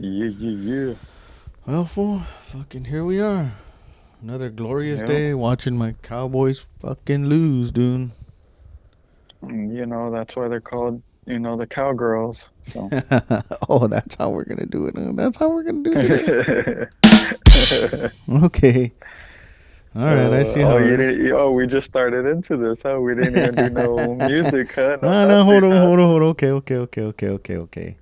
Yeah, yeah, Well, fool, fucking here we are. Another glorious yeah. Yep. day watching my Cowboys fucking lose, dude. And, that's why they're called, the cowgirls. So. Oh, that's how we're gonna do it. That's how we're gonna do today. Okay. All right, I see Oh, how it you is. didn't. Oh, we just started into this, huh? We didn't even do no music, huh? No, No, hold nothing, on, huh? hold on, hold on. Okay.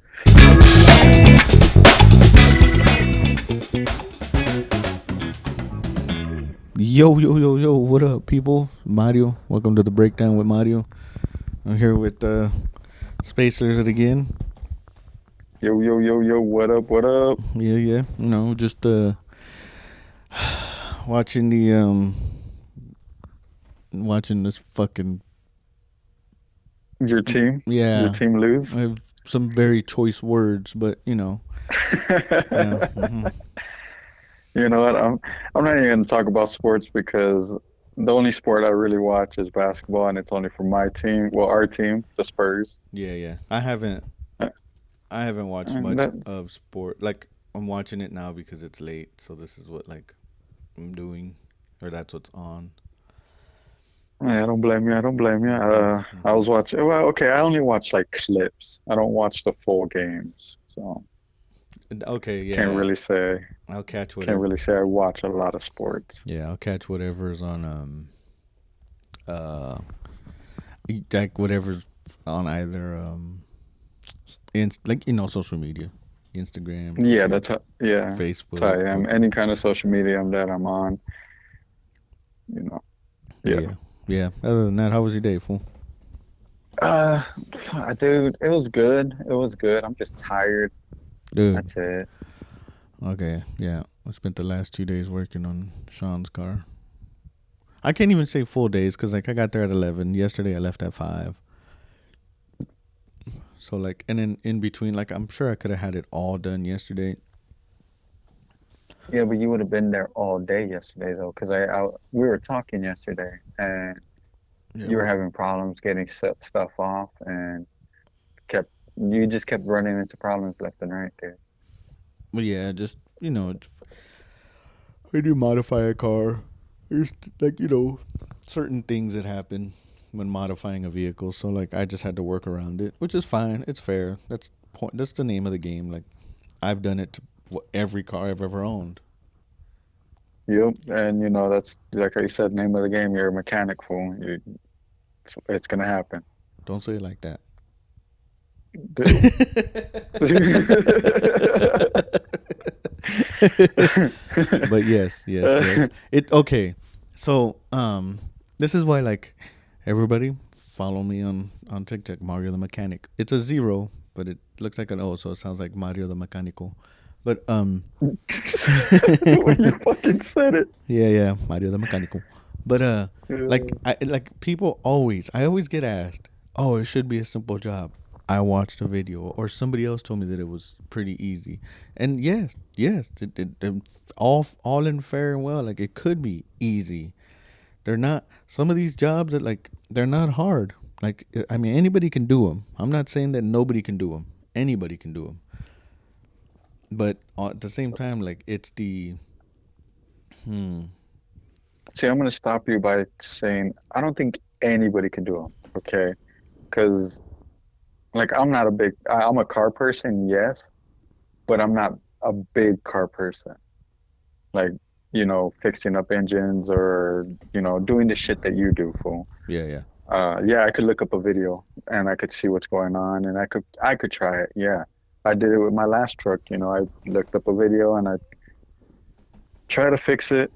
Yo, what up, people? Mario, welcome to the breakdown with Mario. I'm here with Spacers it again. Yo, yo, yo, yo. What up? What up? Yeah. Just watching the watching this fucking Your team? Your yeah. team lose? I have some very choice words, but yeah. You know what? I'm not even gonna talk about sports because the only sport I really watch is basketball, and it's only for my team. Well, our team, the Spurs. Yeah. I haven't watched And much that's of sport. Like I'm watching it now because it's late, so this is what like I'm doing, or that's what's on. Yeah, I don't blame you. I don't blame you. I was watching. Well, okay, I only watch like clips. I don't watch the full games, so Okay, can't yeah, really say. I'll catch Can't whatever. really say I watch a lot of sports. Yeah, I'll catch whatever's on uh like whatever's on either like social media, Instagram, Yeah, fucking yeah, that's how Facebook, I am. Any fucking kind of social media that I'm on, you know. Yeah. yeah, yeah. Other than that, how was your day, fool? Uh, Dude, it was good. It was good. I'm just tired. Dude, That's it. okay, yeah. I spent the last 2 days working on Sean's car. I can't even say full days because like I got there at 11. Yesterday I left at 5. So like, and then in between, like I'm sure I could have had it all done yesterday. Yeah, but you would have been there all day yesterday though, because we were talking yesterday and Yeah, you were what? having problems getting stuff off and kept you just kept running into problems left and right there. But yeah, just when you modify a car, there's like certain things that happen when modifying a vehicle. So like I just had to work around it, which is fine. It's fair. That's the name of the game. Like I've done it to every car I've ever owned. Yep, and that's like I said, name of the game. You're a mechanic fool. It's gonna happen. Don't say it like that. Dude. But yes. It okay. So this is why like everybody follow me on TikTok, Mario the Mechanic. It's a zero, but it looks like an O, so it sounds like Mario the Mecánico. But The way you fucking said it. yeah, Mario the Mecánico. But like Uh, people always I always get asked, "Oh, it should be a simple job." I watched a video or somebody else told me that it was pretty easy. And yes, all in fair and well, like it could be easy. They're not some of these jobs that like they're not hard. Like I mean anybody can do them. I'm not saying that nobody can do them. Anybody can do them. But at the same time like it's the hmm See, I'm gonna stop you by saying I don't think anybody can do them. Okay, because like I'm a car person, yes, but I'm not a big car person. Like, fixing up engines or, doing the shit that you do, fool. yeah. Yeah, I could look up a video and I could see what's going on and I could try it. Yeah. I did it with my last truck, I looked up a video and I try to fix it.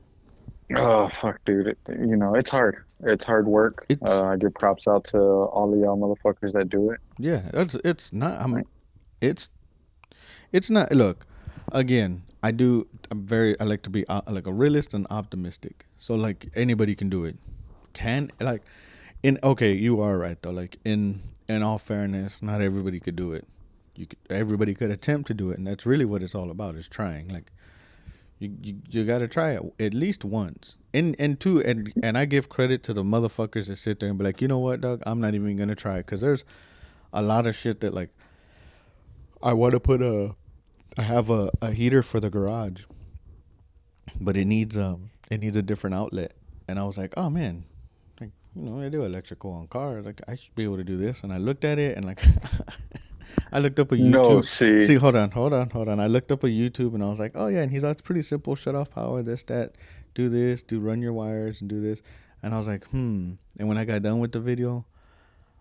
Oh, fuck, dude. It's hard. It's hard work. It's I give props out to all of y'all motherfuckers that do it. yeah, it's not Like, it's it's not look, again, I like to be like a realist and optimistic. So like anybody can do it. Can like in okay, you are right though. Like in all fairness, not everybody could do it. Everybody could attempt to do it, and that's really what it's all about is trying. Like you got to try it at least once. And two and I give credit to the motherfuckers that sit there and be like, you know what, dog, I'm not even gonna try it because there's a lot of shit that like I want to put a I have a heater for the garage, but it needs a different outlet. And I was like, oh man, like, I do electrical on cars. Like I should be able to do this. And I looked at it and like I looked up a No, YouTube. see, See, hold on. I looked up a YouTube and I was like, oh yeah, and he's like, it's pretty simple. Shut off power, this, that, do this, do run your wires and do this. And I was like, hmm. And when I got done with the video,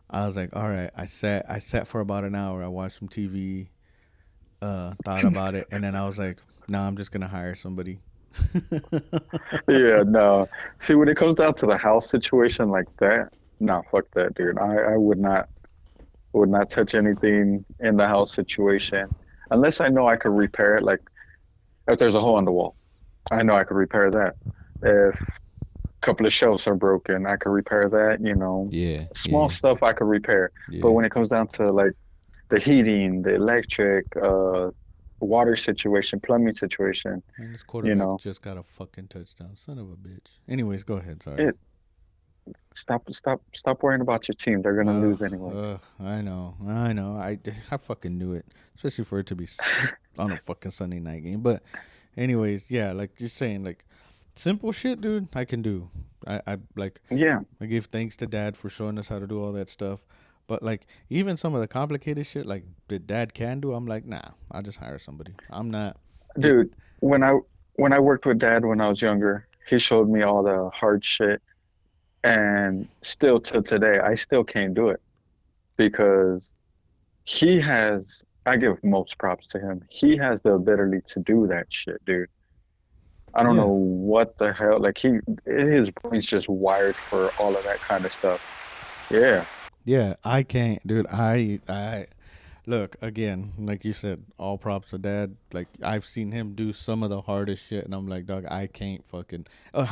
I was like, all right. I sat for about an hour. I watched some TV, thought about it, and then I was like, no, I'm just gonna hire somebody. yeah, no. See, when it comes down to the house situation like that, no, fuck that, dude. I would not touch anything in the house situation unless I know I could repair it. Like if there's a hole in the wall, I know I could repair that. If a couple of shelves are broken, I could repair that. Yeah, Small yeah, stuff I could repair. But yeah. when it comes down to like the heating, the electric, water situation, plumbing situation, Man, this you quarterback know, just got a fucking touchdown. Son of a bitch. Anyways, go ahead. Sorry. it stop worrying about your team. They're gonna Ugh, lose anyway. I know. I fucking knew it. Especially for it to be on a fucking Sunday night game. But, anyways, yeah, like you're saying, like, simple shit, dude, I can do. Like, Yeah, I give thanks to dad for showing us how to do all that stuff. But, like, even some of the complicated shit, like, that dad can do, I'm like, nah, I'll just hire somebody. I'm not. It, dude. When I worked with dad when I was younger, he showed me all the hard shit, and still to today, I still can't do it because he has. I give most props to him. He has the ability to do that shit, dude. I don't know yeah. what the hell. Like his brain's just wired for all of that kind of stuff. Yeah, Yeah, I can't, dude. I look again, like you said, all props to dad. Like I've seen him do some of the hardest shit, and I'm like, dog, I can't fucking.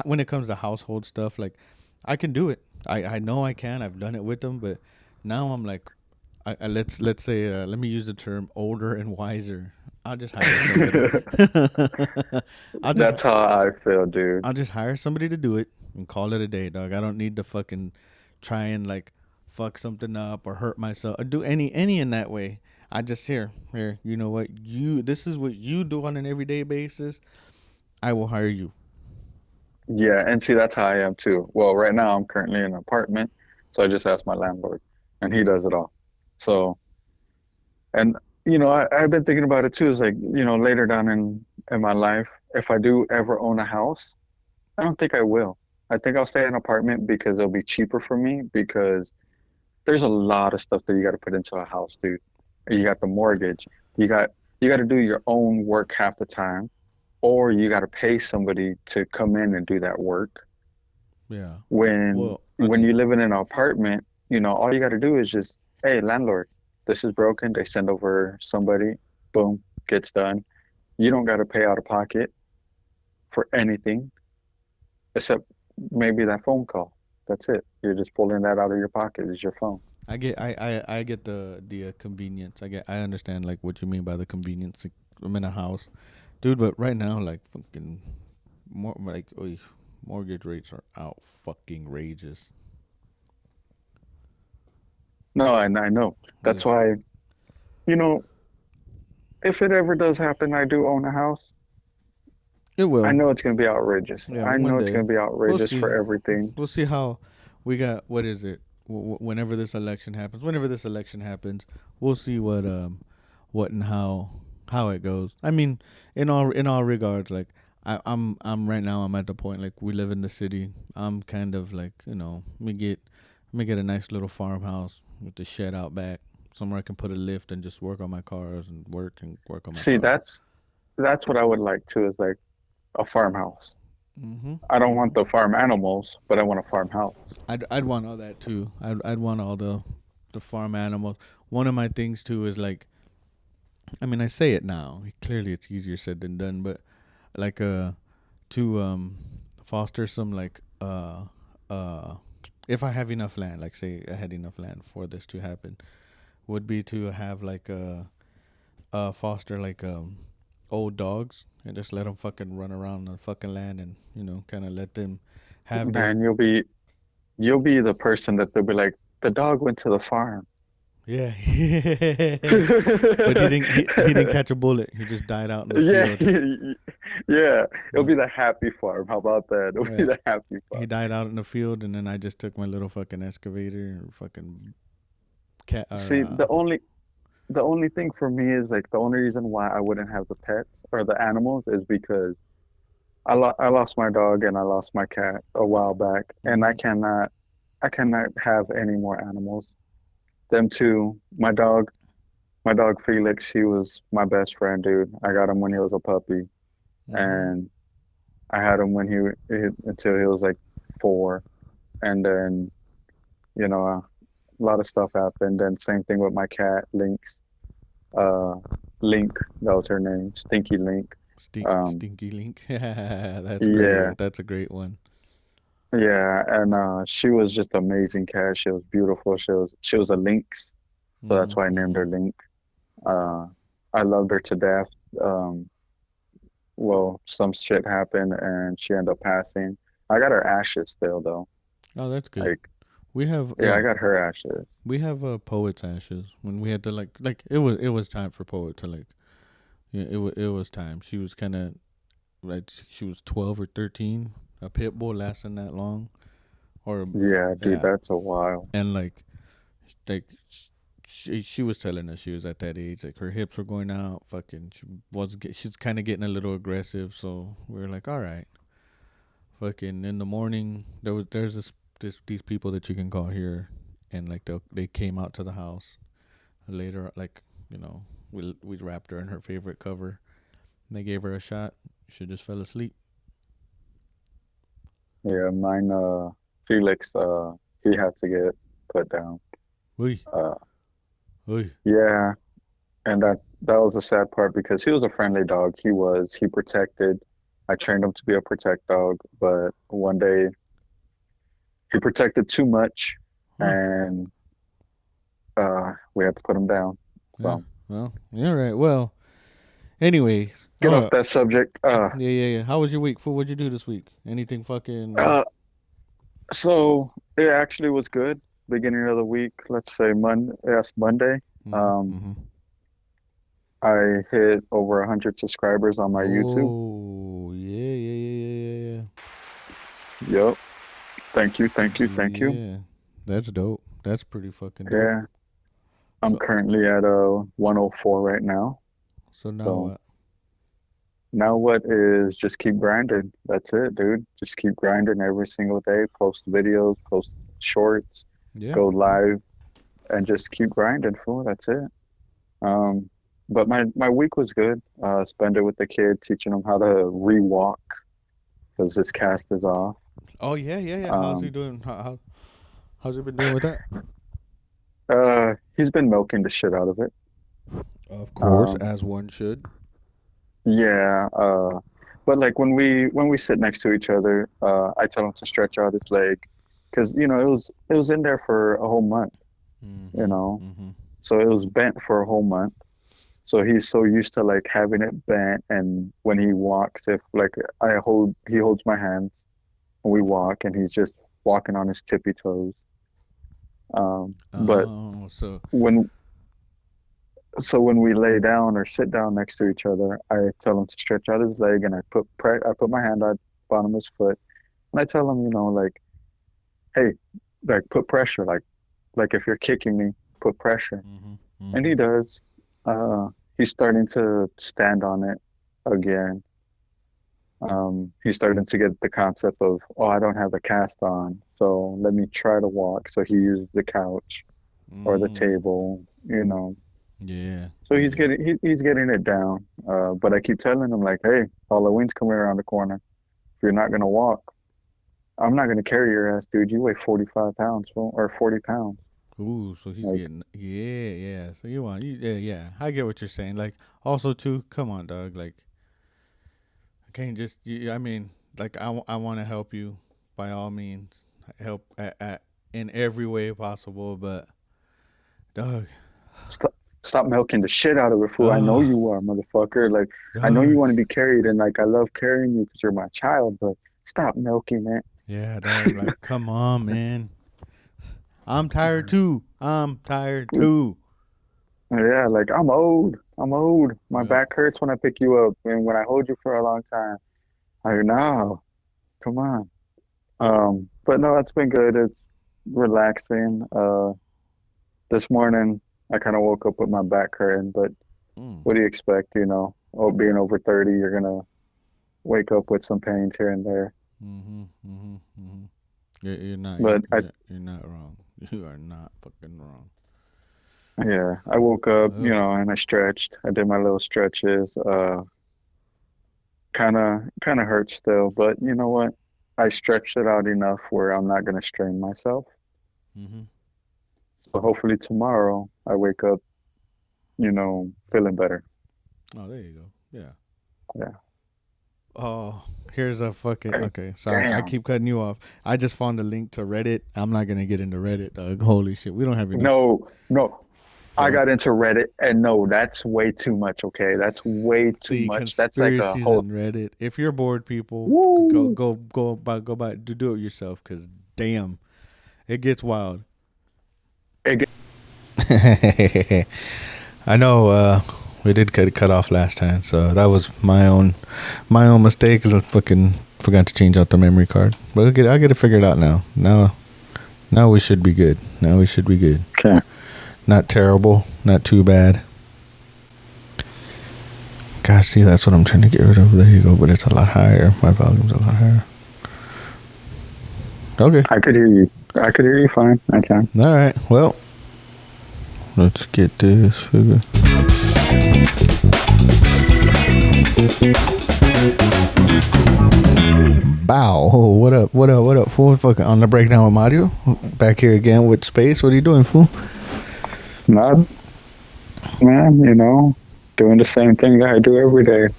When it comes to household stuff, like I can do it. I know I can. I've done it with them, but now I'm like, let's say, let me use the term older and wiser. I'll just hire somebody. I'll just that's how I feel, dude. I'll just hire somebody to do it and call it a day, dog. I don't need to fucking try and like fuck something up or hurt myself or do any in that way. I just here. You know what? This is what you do on an everyday basis. I will hire you. Yeah, and see, that's how I am too. Well, right now I'm currently in an apartment, so I just ask my landlord, and he does it all. So, and I've been thinking about it too. Is like, later down in my life, if I do ever own a house, I don't think I will. I think I'll stay in an apartment because it'll be cheaper for me because there's a lot of stuff that you got to put into a house, dude. You got the mortgage. You got to do your own work half the time, or you got to pay somebody to come in and do that work. Yeah. When Well, when okay. you live in an apartment, all you got to do is just, hey, landlord, this is broken. They send over somebody, boom, gets done. You don't got to pay out of pocket for anything except maybe that phone call. That's it. You're just pulling that out of your pocket. Is your phone. I get the convenience. I understand like what you mean by the convenience. Like, I'm in a house, dude. But right now, like fucking mortgage rates are out fucking rages. No, and I know. Yeah, That's why, you know, if it ever does happen, I do own a house. it I will. know it's going to be outrageous. Yeah, I one know it's day going to be we'll outrageous see. for everything. We'll see how we got. What is it? Whenever this election happens, we'll see what and how it goes. I mean, in all regards, like I'm right now. I'm at the point like we live in the city. I'm kind of like let me get a nice little farmhouse with the shed out back, somewhere I can put a lift and just work on my cars and work on my See, car. that's what I would like too, is like a farmhouse. Mhm. I don't want Mhm. the farm animals, but I want a farmhouse. I'd want all that too. I'd want all the farm animals. One of my things too is like, I mean, I say it now. Clearly, it's easier said than done. But like to foster some like if I have enough land, like say I had enough land for this to happen, would be to have like foster like old dogs and just let them fucking run around the fucking land and kind of let them have their Man, you'll be the person that they'll be like, the dog went to the farm. Yeah. But he didn't catch a bullet. He just died out in the Yeah, field. yeah. It'll Yeah. be the happy farm. How about that? It'll be Yeah. the happy He farm. died out in the field, and then I just took my little fucking excavator and fucking cat or See, the only thing for me is like the only reason why I wouldn't have the pets or the animals is because I lost my dog and I lost my cat a while back, and mm-hmm. I cannot have any more animals. Them two, my dog Felix, he was my best friend, dude. I got him when he was a puppy, Mm-hmm. and I had him when until he was like 4, and then you know a lot of stuff happened. And same thing with my cat Lynx, uh, Link, that was her name, Stinky Link. Um, Stinky Link. That's yeah, great. That's a great one. yeah, and she was just amazing cat. She was beautiful. She was a lynx, so that's why I named Mm-hmm. her Link. Uh, I loved her to death. Um, well, some shit happened and she ended up passing. I got her ashes still though. Oh, that's good. Like, We have yeah, I got her ashes. we have poet's ashes when we had to like it was time for poet to like yeah it was time. She was kind of like she was 12 or 13. A pit bull lasting that long or Yeah, dude, yeah, that's a while. and like she was telling us she was at that age like her hips were going out fucking she's kind of getting a little aggressive, so we were like all right fucking in the morning there's these people that you can call here, and like they came out to the house later, like you know we wrapped her in her favorite cover and they gave her a shot. She just fell asleep. Yeah, mine, Felix, he had to get put down. Oi, Uh, oi. yeah, and that was the sad part because he was a friendly dog. He protected. I trained him to be a protect dog, but one day he protected too much, Huh. and we had to put him down. Yeah. So Well, yeah, right. Well, anyways. get off Oh, that subject. yeah. How was your week? Fool, what'd you do this week? Anything fucking. Uh, so it actually was good. Beginning of the week, let's say Monday, yes, Monday. Mm-hmm. Um, Mm-hmm. I hit over 100 subscribers on my YouTube. Oh, yeah. Yep. Thank you, thank you, thank you. Yeah. That's dope. That's pretty fucking dope. Yeah, I'm So, currently at 104 right now. so now So what? now what is just keep grinding. That's it, dude. Just keep grinding every single day. Post videos, post shorts, Yeah. go Yeah. live, and just keep grinding, fool. That's it. Um, but my week was good. Spend it with the kid, teaching him how to rewalk because his cast is off. Oh, yeah. How's he Um, doing? How's he been doing with that? he's been milking the shit out of it. Of course, Um, as one should. yeah. But like when we sit next to each other, I tell him to stretch out his leg because it was in there for a whole month, you Mm-hmm. know. Mm-hmm. So it was bent for a whole month. So he's so used to like having it bent, and when he walks, if like he holds my hands when we walk, and he's just walking on his tippy toes. But Oh, so when when we lay down or sit down next to each other, I tell him to stretch out his leg, and I put my hand on bottom of his foot, and I tell him, like, hey, like put pressure, like if you're kicking me, put pressure, mm-hmm. and Mm-hmm. he does. He's starting to stand on it again. He's starting to get the concept of, oh, I don't have a cast on, so let me try to walk. So he uses the couch or the Mm. table. Yeah, So yeah, he's yeah. he's getting it down. But I keep telling him like, hey, Halloween's coming around the corner. If you're not gonna walk, I'm not gonna carry your ass, dude. You weigh 45 pounds, fool, or 40 pounds. Ooh, so he's Like, getting yeah. So yeah. I get what you're saying. Like also too, come on, dog. Like I can't just. I mean, like I want to help you by all means, help in every way possible. But dog, stop milking the shit out of it, fool. I know oh, you are, motherfucker. Like, I know you dog, want to be carried, and like I love carrying you because you're my child, but stop milking it. yeah, dog. Like come on, man. I'm tired too. I'm tired too. Yeah, like I'm old. I'm old. My Yep. back hurts when I pick you up and when I hold you for a long time. Like, no, come on. But no, it's been good. It's relaxing. This morning I kind of woke up with my back hurting, but Mm. what do you expect, Oh, being over 30, you're gonna wake up with some pains here and there. Mm-hmm. Mm-hmm. Mm-hmm. You're not. But You're not wrong. You are not fucking wrong. yeah, I woke up, Ugh. and I stretched. I did my little stretches. Kind of hurts still, but you know what? I stretched it out enough where I'm not gonna strain myself. Mm-hmm. So hopefully tomorrow I wake up, feeling better. Oh, there you go. Yeah. Yeah. Oh, here's a fucking. Hey, Okay, sorry. I damn. keep cutting you off. I just found a link to Reddit. I'm not gonna get into Reddit, dog. Holy shit. We don't have enough. No, no. I Fuck got into Reddit and no, that's way too much, okay? That's way too the much. That's like a conspiracies whole in Reddit. If you're bored, people, woo. go by do it yourself. Cause damn, it gets wild. It get- I know we did get cut off last time, so that was my own mistake. I fucking forgot to change out the memory card, but I'll get it figured out now. Now we should be good. Now we should be good. Okay. Not terrible. Not too bad. Gosh, see, that's what I'm trying to get rid of. There you go, but it's a lot higher. My volume's a lot higher. Okay. I could hear you. I could hear you fine. I can. All right. Well, let's get this figure. Bow. Oh, what up? What up? What up, fool? Fucking on the breakdown with Mario. Back here again with Space. What are you doing, fool? Not, man, doing the same thing that I do every day.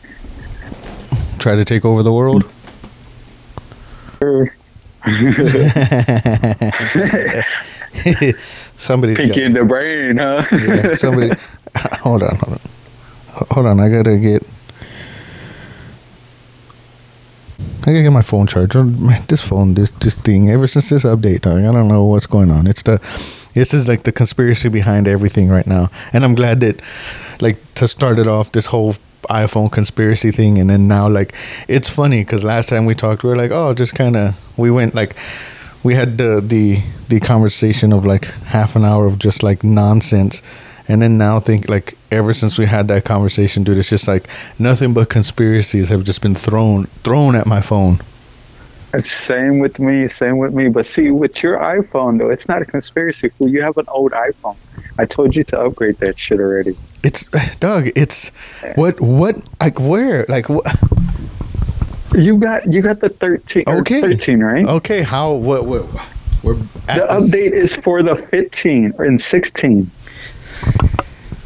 Try to take over the world? Sure. Somebody's Pick got in the brain, huh? yeah, somebody. Hold on. I gotta get my phone charged. Man, this phone, this thing. Ever since this update, dog, I don't know what's going on. This is like the conspiracy behind everything right now. And I'm glad that, like, to start it off, this whole iPhone conspiracy thing, and then now, like, it's funny because last time we talked, we were like, oh, just kind of, we went like, we had the conversation of like half an hour of just like nonsense, and then now think like ever since we had that conversation, dude, it's just like nothing but conspiracies have just been thrown at my phone. It's same with me, same with me. But see, with your iPhone though, it's not a conspiracy. Fool. You have an old iPhone. I told you to upgrade that shit already. It's Doug. It's what like where like what? You got the 13 or Okay, 13, right? okay. How what we're The at this. update is for the 15 or in 16.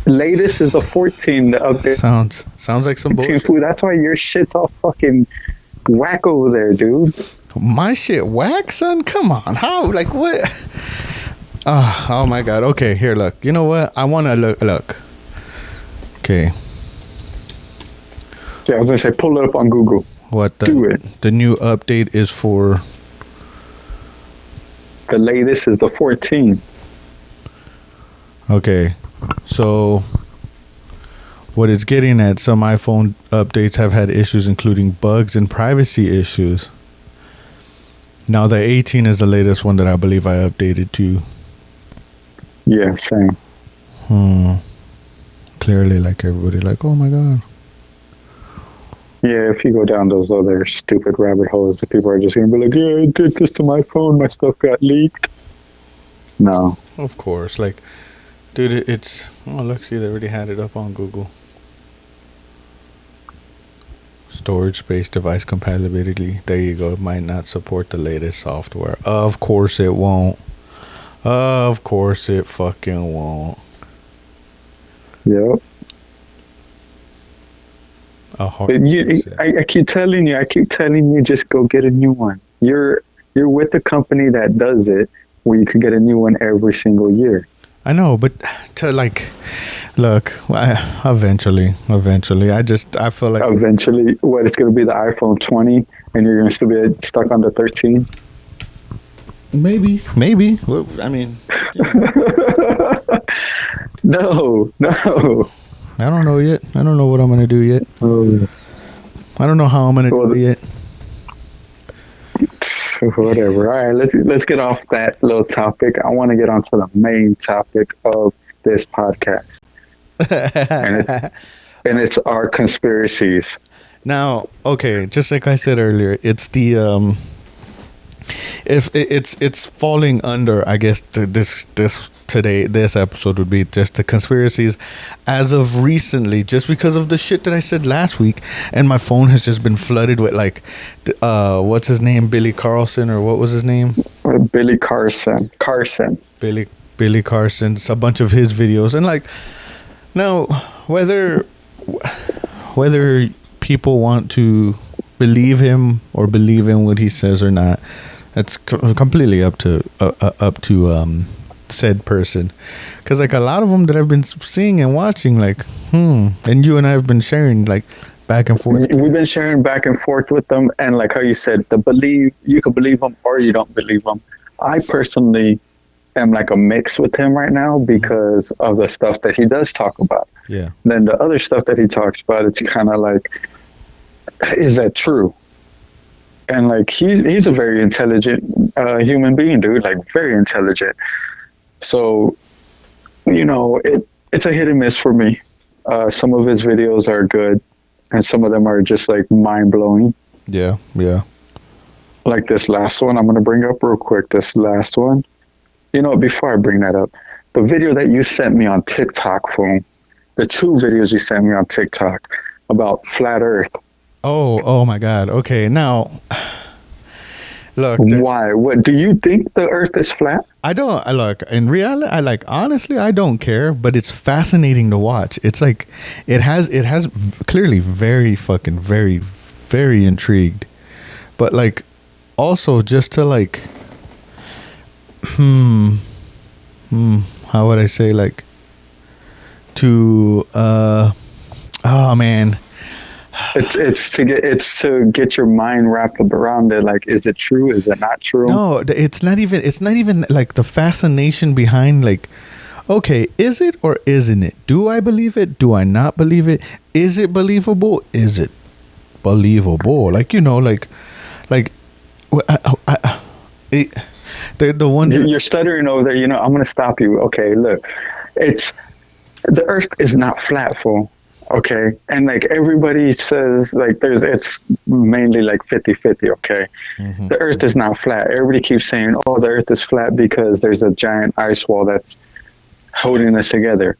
Latest is the 14. The update Sounds like some 15 bullshit. food. That's why your shit's all fucking whack over there, dude. My shit whack, son. Come on, how like what? Oh my god. Okay, here, look. You know what? I want to look. Okay, Yeah, I was gonna say pull it up on Google. what Do it. the new update is for? The latest is the 14. Okay, so what it's getting at, some iPhone updates have had issues, including bugs and privacy issues. Now the 18 is the latest one that I believe I updated to. Yeah, same. Clearly, like everybody, like, oh my god. Yeah, if you go down those other stupid rabbit holes, the people are just gonna be like, "Yeah, I did this to my phone. My stuff got leaked." No, Of course, like, dude, it's oh look, see, they already had it up on Google. Storage space device compatibility. There you go. It might not support the latest software. Of course it won't. Of course it fucking won't. yep. A hard But reset. I keep telling you, just go get a new one. You're with a company that does it, where you could get a new one every single year. I know, but to like, look, eventually, I feel like Eventually, what it's gonna be the iPhone 20, and you're gonna still be stuck on the 13. Maybe. Well, I mean, you know, No, no. I don't know yet. I don't know what I'm gonna do yet. Oh, I don't know how I'm gonna do well, it yet. whatever. All right, let's get off that little topic. I want to get onto the main topic of this podcast, and it's our conspiracies. Now, okay, just like I said earlier, it's the if it's falling under, I guess this episode would be just the conspiracies as of recently, just because of the shit that I said last week, and my phone has just been flooded with like, what's his name, Billy Carlson, or what was his name, Billy Carson. Billy Carson's a bunch of his videos, and like now whether people want to believe him or believe in what he says or not, that's completely up to said person. Because like a lot of them that I've been seeing and watching, like and you and I have been sharing like back and forth. We've been sharing back and forth with them, and like how you said, you could believe them or you don't believe them. I personally am like a mix with him right now because of the stuff that he does talk about. Yeah. Then the other stuff that he talks about, it's kind of like, is that true? And like he's a very intelligent human being, dude. Like very intelligent. So, it's a hit and miss for me. Some of his videos are good, and some of them are just like mind blowing. Yeah. Like this last one, I'm gonna bring up real quick. This last one. Before I bring that up, the video that you sent me on TikTok, phone, the two videos you sent me on TikTok about flat Earth. Oh my God. Okay, now look. Why? What do you think the Earth is flat? I don't. I look in reality. I like honestly. I don't care, but it's fascinating to watch. It's like it has clearly very fucking very intrigued, but like also just to like how would I say, like to oh man. It's to get your mind wrapped up around it. Like, is it true? Is it not true? No, it's not even like the fascination behind, like, okay, is it or isn't it? Do I believe it? Do I not believe it? Is it believable? Is it believable? Like, they're the one. You're stuttering over there. I'm going to stop you. Okay, look, the Earth is not flat, fool. Okay, and like everybody says, like it's mainly like 50-50. Okay, the Earth is not flat. Everybody keeps saying, oh, the Earth is flat because there's a giant ice wall that's holding us together.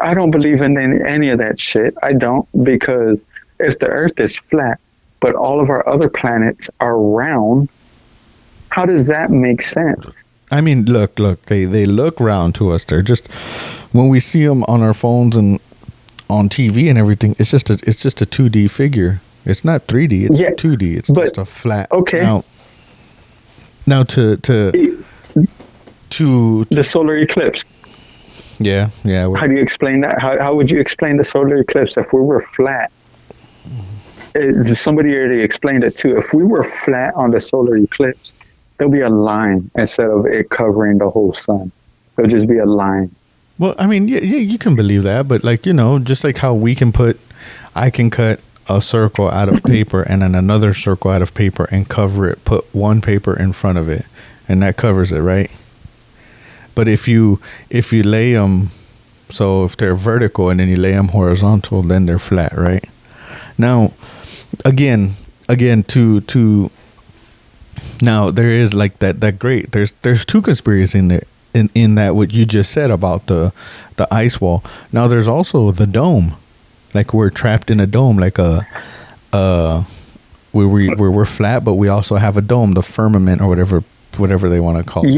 I don't believe in any of that shit. I don't, because if the Earth is flat, but all of our other planets are round, how does that make sense? I mean, look, they look round to us. They're just, when we see them on our phones and on TV and everything, it's just a 2D figure. It's not 3D. It's 2D. It's just a flat. Okay. Now to the solar eclipse. Yeah. How do you explain that? How would you explain the solar eclipse if we were flat? Somebody already explained it too. If we were flat on the solar eclipse, there'll be a line instead of it covering the whole sun. There'll just be a line. Well, I mean, yeah, you can believe that, but like, just like how I can cut a circle out of paper and then another circle out of paper and cover it, put one paper in front of it, and that covers it, right? But if you lay them, so if they're vertical and then you lay them horizontal, then they're flat, right? Now, again, to now there is like that great. There's two conspiracies in there. In that what you just said about the ice wall. Now there's also the dome, like we're trapped in a dome, like where we're flat, but we also have a dome, the firmament or whatever they want to call it.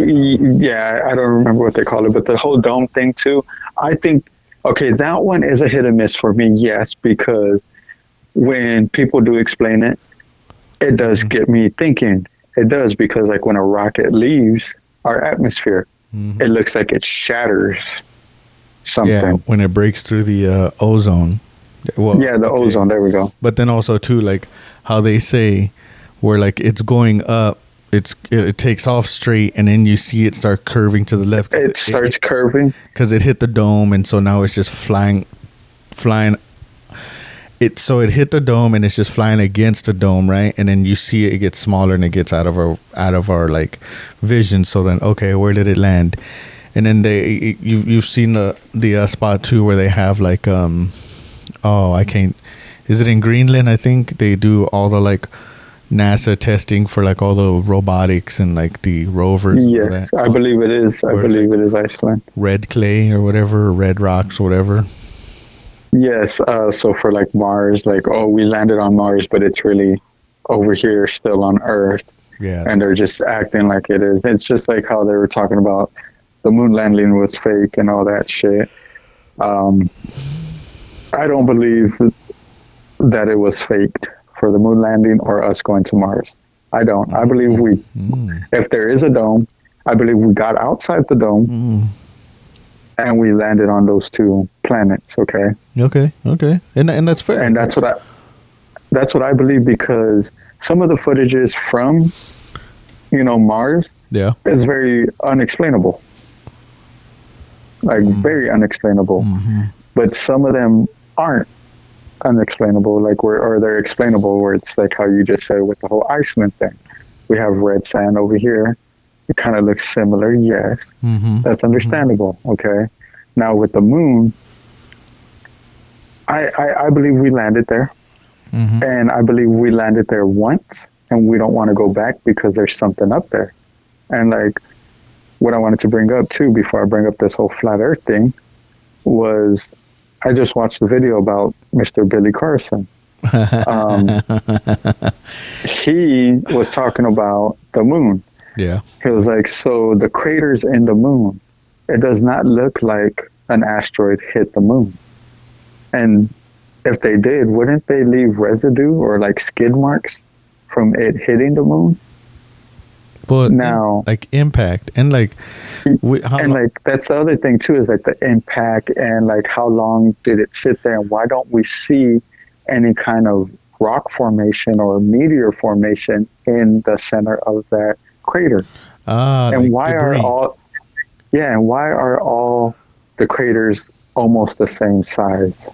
Yeah, I don't remember what they call it, but the whole dome thing too. I think that one is a hit or miss for me. Yes, because when people do explain it, it does get me thinking. It does, because like when a rocket leaves our atmosphere, it looks like it shatters something. Yeah, when it breaks through the ozone. Well, yeah, the ozone. There we go. But then also too, like how they say, where like it's going up it takes off straight, and then you see it start curving to the left. It starts curving. Because it hit the dome, and so now it's just flying. It hit the dome, and it's just flying against the dome, right? And then you see it gets smaller, and it gets out of our like vision. So then, okay, where did it land? And then you've seen the spot too where they have like oh, I can't. Is it in Greenland? I think they do all the like NASA testing for like all the robotics and like the rovers. Yes, I believe it is. I believe like it is Iceland. Red clay or whatever, or red rocks or whatever. Yes. So for like Mars, like, oh, we landed on Mars, but it's really over here still on Earth. Yeah. And they're just acting like it is. It's just like how they were talking about the moon landing was fake and all that shit. I don't believe that it was faked for the moon landing or us going to Mars. I don't. I believe if there is a dome, I believe we got outside the dome and we landed on those two planets. Okay. Okay. And that's fair. And that's what I believe, because some of the footages from, Mars, is very unexplainable. Like very unexplainable. But some of them aren't unexplainable, like or they're explainable, where it's like how you just said with the whole Iceland thing. We have red sand over here. It kind of looks similar. Yes, that's understandable. Okay. Now with the moon, I believe we landed there, and I believe we landed there once, and we don't want to go back because there's something up there. And like what I wanted to bring up too, before I bring up this whole flat Earth thing, was I just watched the video about Mr. Billy Carson. He was talking about the moon. Yeah. He was like, so the craters in the moon, it does not look like an asteroid hit the moon. And if they did, wouldn't they leave residue or like skid marks from it hitting the moon? But now, like impact and like, like that's the other thing too, is like the impact and like how long did it sit there, and why don't we see any kind of rock formation or meteor formation in the center of that crater? And like why debris. and why are all the craters almost the same size?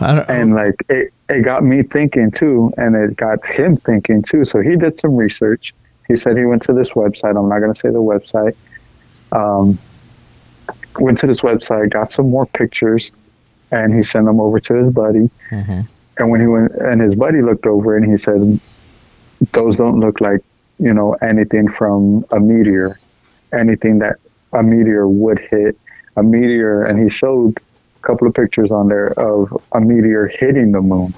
And like it got me thinking too, and it got him thinking too. So he did some research. He said he went to this website. I'm not going to say the website. Went to this website, got some more pictures, and he sent them over to his buddy. And when he went, and his buddy looked over, and he said, "Those don't look like anything from a meteor, anything that a meteor would hit. A meteor," and he showed couple of pictures on there of a meteor hitting the moon,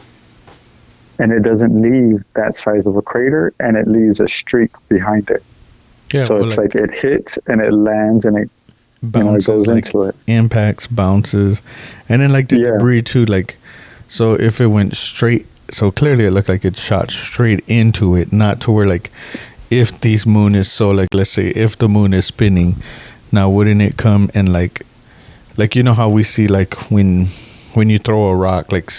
and it doesn't leave that size of a crater, and it leaves a streak behind it. So it's like it hits and it lands and it bounces, it goes like into it, impacts, bounces, and then like the debris too. Like, so if it went straight, so clearly it looked like it shot straight into it, not to where like if this moon is, so like let's say if the moon is spinning, now wouldn't it come and like how we see like when you throw a rock, like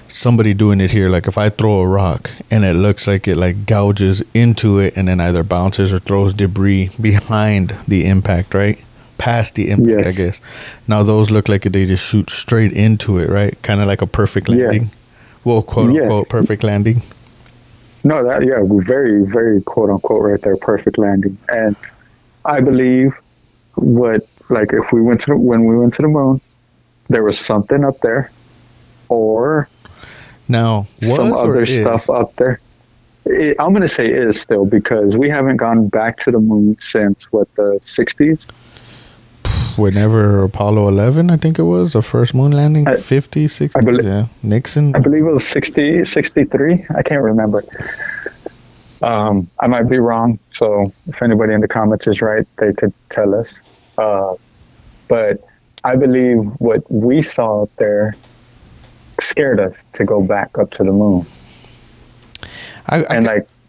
somebody doing it here, like if I throw a rock and it looks like it like gouges into it and then either bounces or throws debris behind the impact, right? Past the impact, I guess. Now those look like they just shoot straight into it, right? Kind of like a perfect landing. Well, quote unquote perfect landing. No, very, very quote unquote right there, perfect landing. And I believe like if when we went to the moon, there was something up there, or now some other stuff up there. I'm going to say is still, because we haven't gone back to the moon since the 60s. Whenever Apollo 11, I think it was the first moon landing, 50, 60. Nixon. I believe it was 60, 63. I can't remember. I might be wrong. So if anybody in the comments is right, they could tell us. But I believe what we saw up there scared us to go back up to the moon.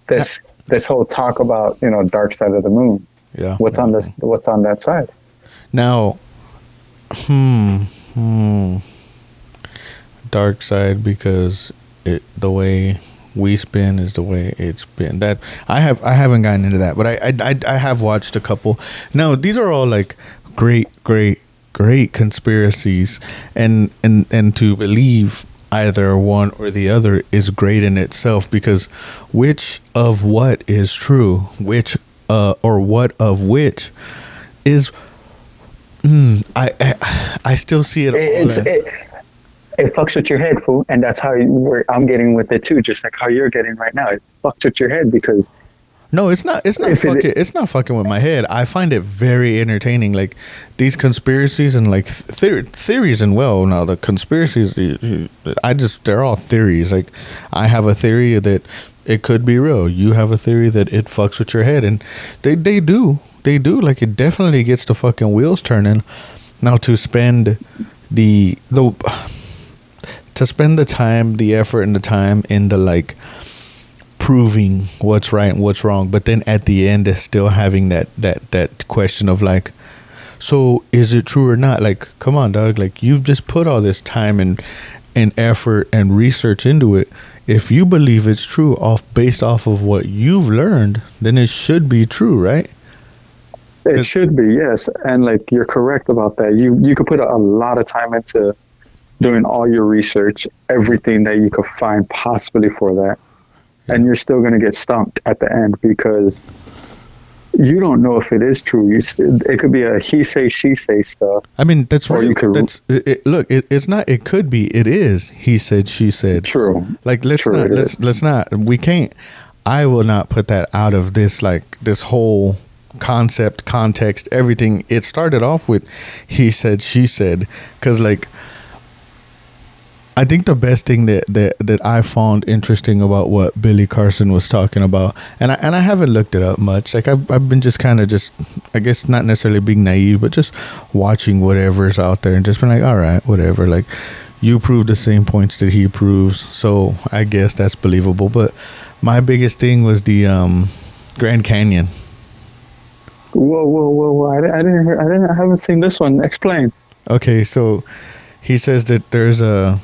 This whole talk about dark side of the moon. Yeah. What's on that side? Now, dark side, because the way we spin is the way it's been. That I haven't gotten into that, but I have watched a couple. No, these are all like great conspiracies, and to believe either one or the other is great in itself, because which of what is true, which or what of which is I still see it all It's as, it fucks with your head, fool, and that's how I'm getting with it too. Just like how you're getting right now, it fucks with your head because no, it's not if it fucking it's not fucking with my head. I find it very entertaining, like these conspiracies and like theories. And well, now the conspiracies, I just, they're all theories. Like I have a theory that it could be real. You have a theory that it fucks with your head, and they do. Like it definitely gets the fucking wheels turning. Now to spend the to spend the time, the effort, and the time in the like proving what's right and what's wrong, but then at the end is still having that question of like, so is it true or not? Like, come on, dog. Like you've just put all this time and effort and research into it. If you believe it's true based off of what you've learned, then it should be true, right? it 'Cause- should be, yes, and like you're correct about that. You could put a lot of time into doing all your research, everything that you could find possibly for that, and you're still going to get stumped at the end because you don't know if it is true. It could be a he say she say stuff, I mean, that's or really you could look. It's not. It could be. It is. He said. She said. true. Like let's True, not it let's is. let's not. We can't. I will not put that out of this, like this whole concept, context, everything. It started off with he said, she said, because like I think the best thing that I found interesting about what Billy Carson was talking about, and I haven't looked it up much. Like I've been just kind of just, I guess not necessarily being naive, but just watching whatever's out there and just been like, all right, whatever. Like you prove the same points that he proves, so I guess that's believable. But my biggest thing was the Grand Canyon. Whoa! I haven't seen this one. Explain. Okay, so he says that there's a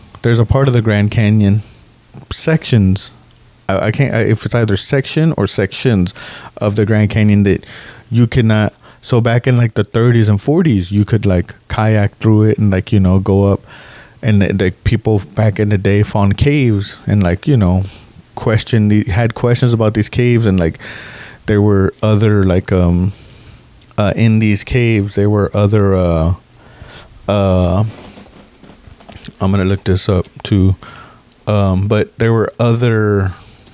part of the Grand Canyon sections. I can't, if it's either section or sections of the Grand Canyon that you cannot. So back in like the 30s and 40s, you could like kayak through it and like go up, and the people back in the day found caves and like had questions about these caves, and like there were other like in these caves there were other I'm gonna look this up too. But there were other,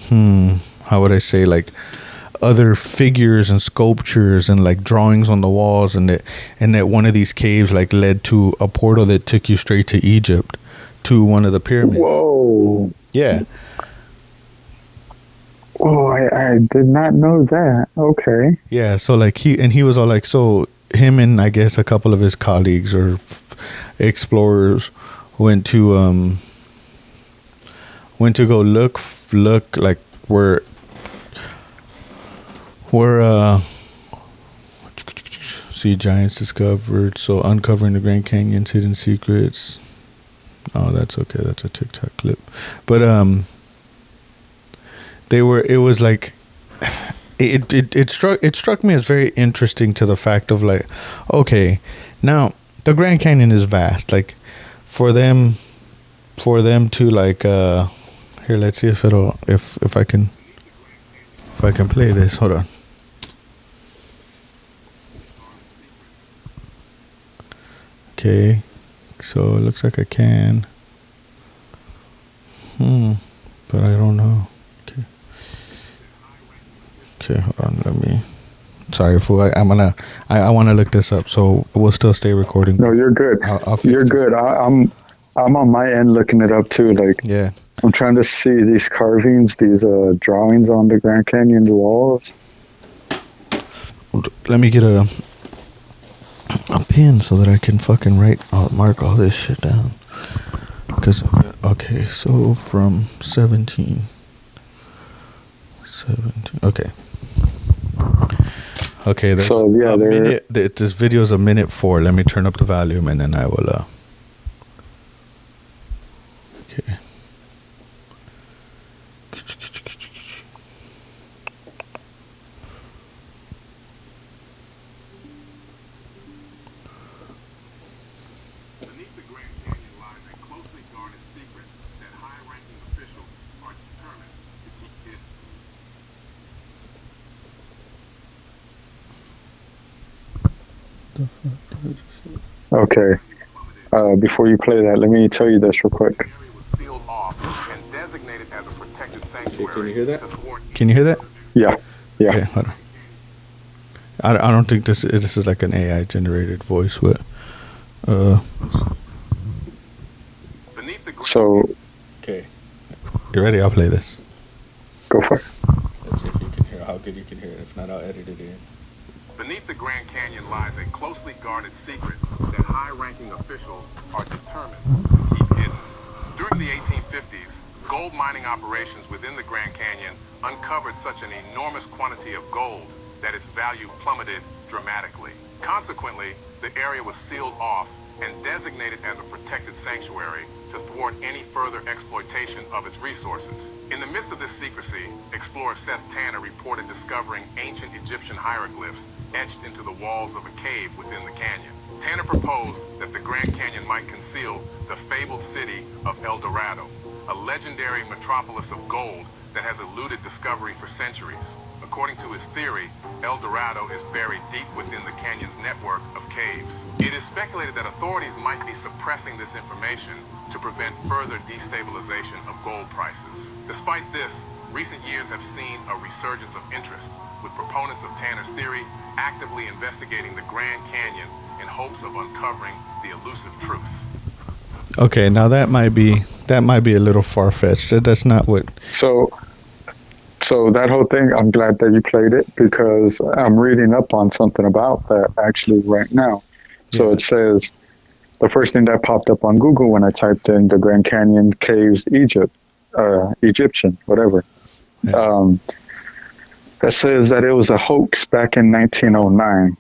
how would I say, like other figures and sculptures and like drawings on the walls, and that one of these caves like led to a portal that took you straight to Egypt, to one of the pyramids. Whoa! Yeah. Oh, I did not know that. Okay. Yeah. So like he was all like, so him and I guess a couple of his colleagues or explorers went to go look like where sea giants discovered, so uncovering the Grand Canyon's hidden secrets. Oh, that's okay, that's a TikTok clip. But it was like it struck me as very interesting, to the fact of like, okay, now the Grand Canyon is vast. Like for them to like here, let's see if I can play this. Hold on. Okay, so it looks like I can. But I don't know. Okay. Okay, hold on. Let me. Sorry, fool. I want to look this up, so we'll still stay recording. No, you're good. I'll fix You're this. good. I'm on my end looking it up too. Like Yeah. I'm trying to see these carvings, these drawings on the Grand Canyon walls. Let me get a pen so that I can fucking mark all this shit down. Because, okay, so from 17. Okay. Okay, there's So yeah, a they're minute. This video is a minute 4. Let me turn up the volume and then I will. Okay. Okay. Before you play that, let me tell you this real quick. Okay, can you hear that? Can you hear that? Yeah, yeah. Okay, hold on. I don't think this is like an AI generated voice, but uh. So Okay, you ready? I'll play this. go for it. Let's see if you can hear how good you can hear it. If not, I'll edit it in. Beneath the Grand Canyon lies a closely guarded secret that high-ranking officials are determined to keep hidden. During the 1850s, gold mining operations within the Grand Canyon uncovered such an enormous quantity of gold that its value plummeted dramatically. Consequently, the area was sealed off and designated as a protected sanctuary to thwart any further exploitation of its resources. In the midst of this secrecy, explorer Seth Tanner reported discovering ancient Egyptian hieroglyphs etched into the walls of a cave within the canyon. Tanner proposed that the Grand Canyon might conceal the fabled city of El Dorado, a legendary metropolis of gold that has eluded discovery for centuries. According to his theory, El Dorado is buried deep within the canyon's network of caves. It is speculated that authorities might be suppressing this information to prevent further destabilization of gold prices. Despite this, recent years have seen a resurgence of interest, with proponents of Tanner's theory actively investigating the Grand Canyon in hopes of uncovering the elusive truth. Okay, now that might be a little far fetched. That's not what. So that whole thing, I'm glad that you played it because I'm reading up on something about that actually right now. So Yeah. it says the first thing that popped up on Google when I typed in the Grand Canyon caves, Egypt, Egyptian, whatever. Yeah. That says that it was a hoax back in 1909,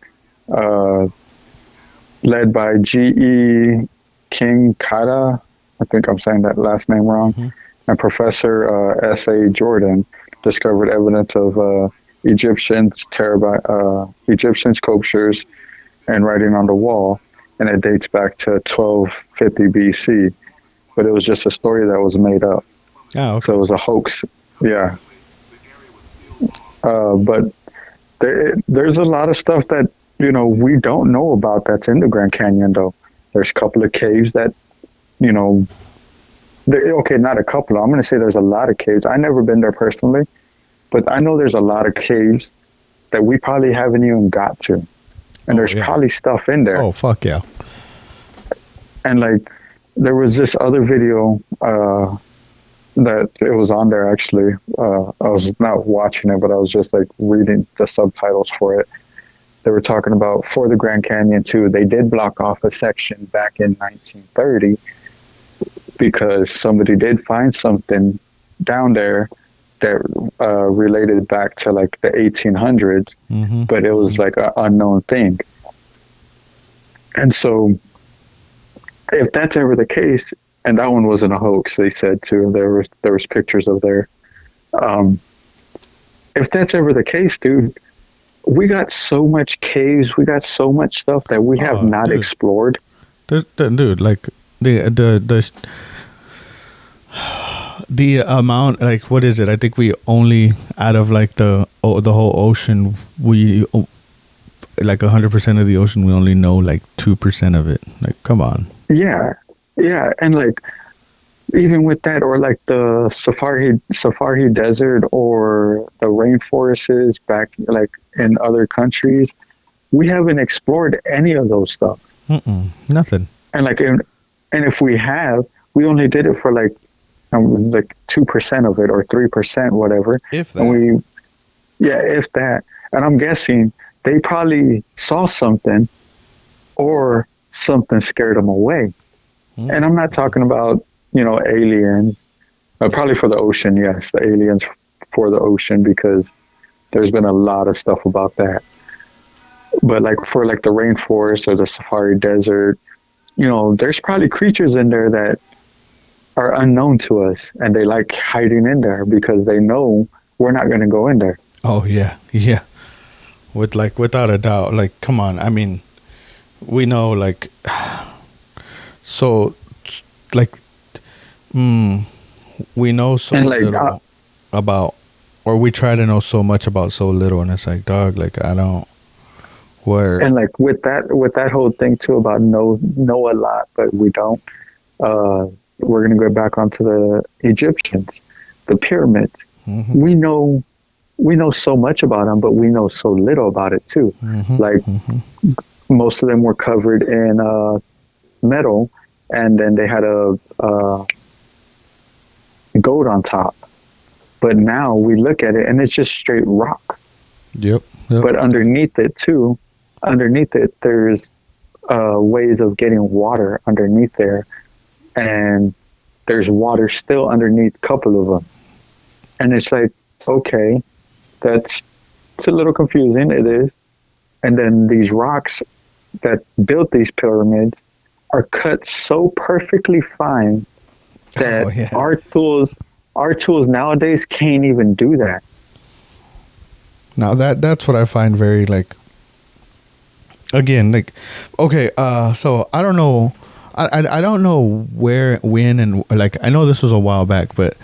led by G.E. King Kata. I think I'm saying that last name wrong. Mhm. And Professor S.A. Jordan discovered evidence of Egyptian sculptures and writing on the wall, and it dates back to 1250 BC. But it was just a story that was made up, Oh, so okay. it was a hoax. Yeah, but there's a lot of stuff that we don't know about that's in the Grand Canyon. Though there's a couple of caves that you know. Okay, not a couple. I'm going to say there's a lot of caves. I've never been there personally, but I know there's a lot of caves that we probably haven't even got to. And Oh, there's yeah. probably stuff in there. Oh, fuck yeah. And like, there was this other video that it was on there actually. I was not watching it, but I was just like reading the subtitles for it. They were talking about for the Grand Canyon too. They did block off a section back in 1930 because somebody did find something down there that related back to like the 1800s, Mm-hmm. but it was like an unknown thing. And so, if that's ever the case, and that one wasn't a hoax, they said too. There was pictures of there. If that's ever the case, dude, we got so much caves, we got so much stuff that we have Oh, not dude. explored. Dude, like the amount, like, what is it? I think we only out of like the whole ocean, we like 100% of the ocean, we only know like 2% of it. Like, come on. Yeah, yeah, and like even with that, or like the Safari Desert, or the rainforests back like in other countries, we haven't explored any of those stuff. Nothing. And and if we have, we only did it for like 2% of it or 3%, whatever. If that. And if that. And I'm guessing they probably saw something, or something scared them away. And I'm not talking about aliens. Probably for the ocean, yes, the aliens for the ocean, because there's been a lot of stuff about that. But like for like the rainforest or the Safari Desert, there's probably creatures in there that are unknown to us, and they like hiding in there because they know we're not going to go in there. Oh yeah, yeah. Without a doubt. Like, come on. I mean, we know like so like we know so And like little about, or we try to know so much about so little, and it's like, dog, like, I don't. Where And like with that whole thing too about know a lot, but we don't. We're gonna go back onto the Egyptians, the pyramids. hmm We know so much about them, but we know so little about it too. hmm Like hmm most of them were covered in metal, and then they had a gold on top. But now we look at it, and it's just straight rock. Yep. Yep. But underneath it, there's ways of getting water underneath there, and there's water still underneath a couple of them. And it's like, okay, that's it's a little confusing. It is. And then these rocks that built these pyramids are cut so perfectly fine that Oh yeah. our tools nowadays can't even do that. Now that's what I find very like. Again, like, okay, so I don't know, I don't know where, when, and like I know this was a while back, but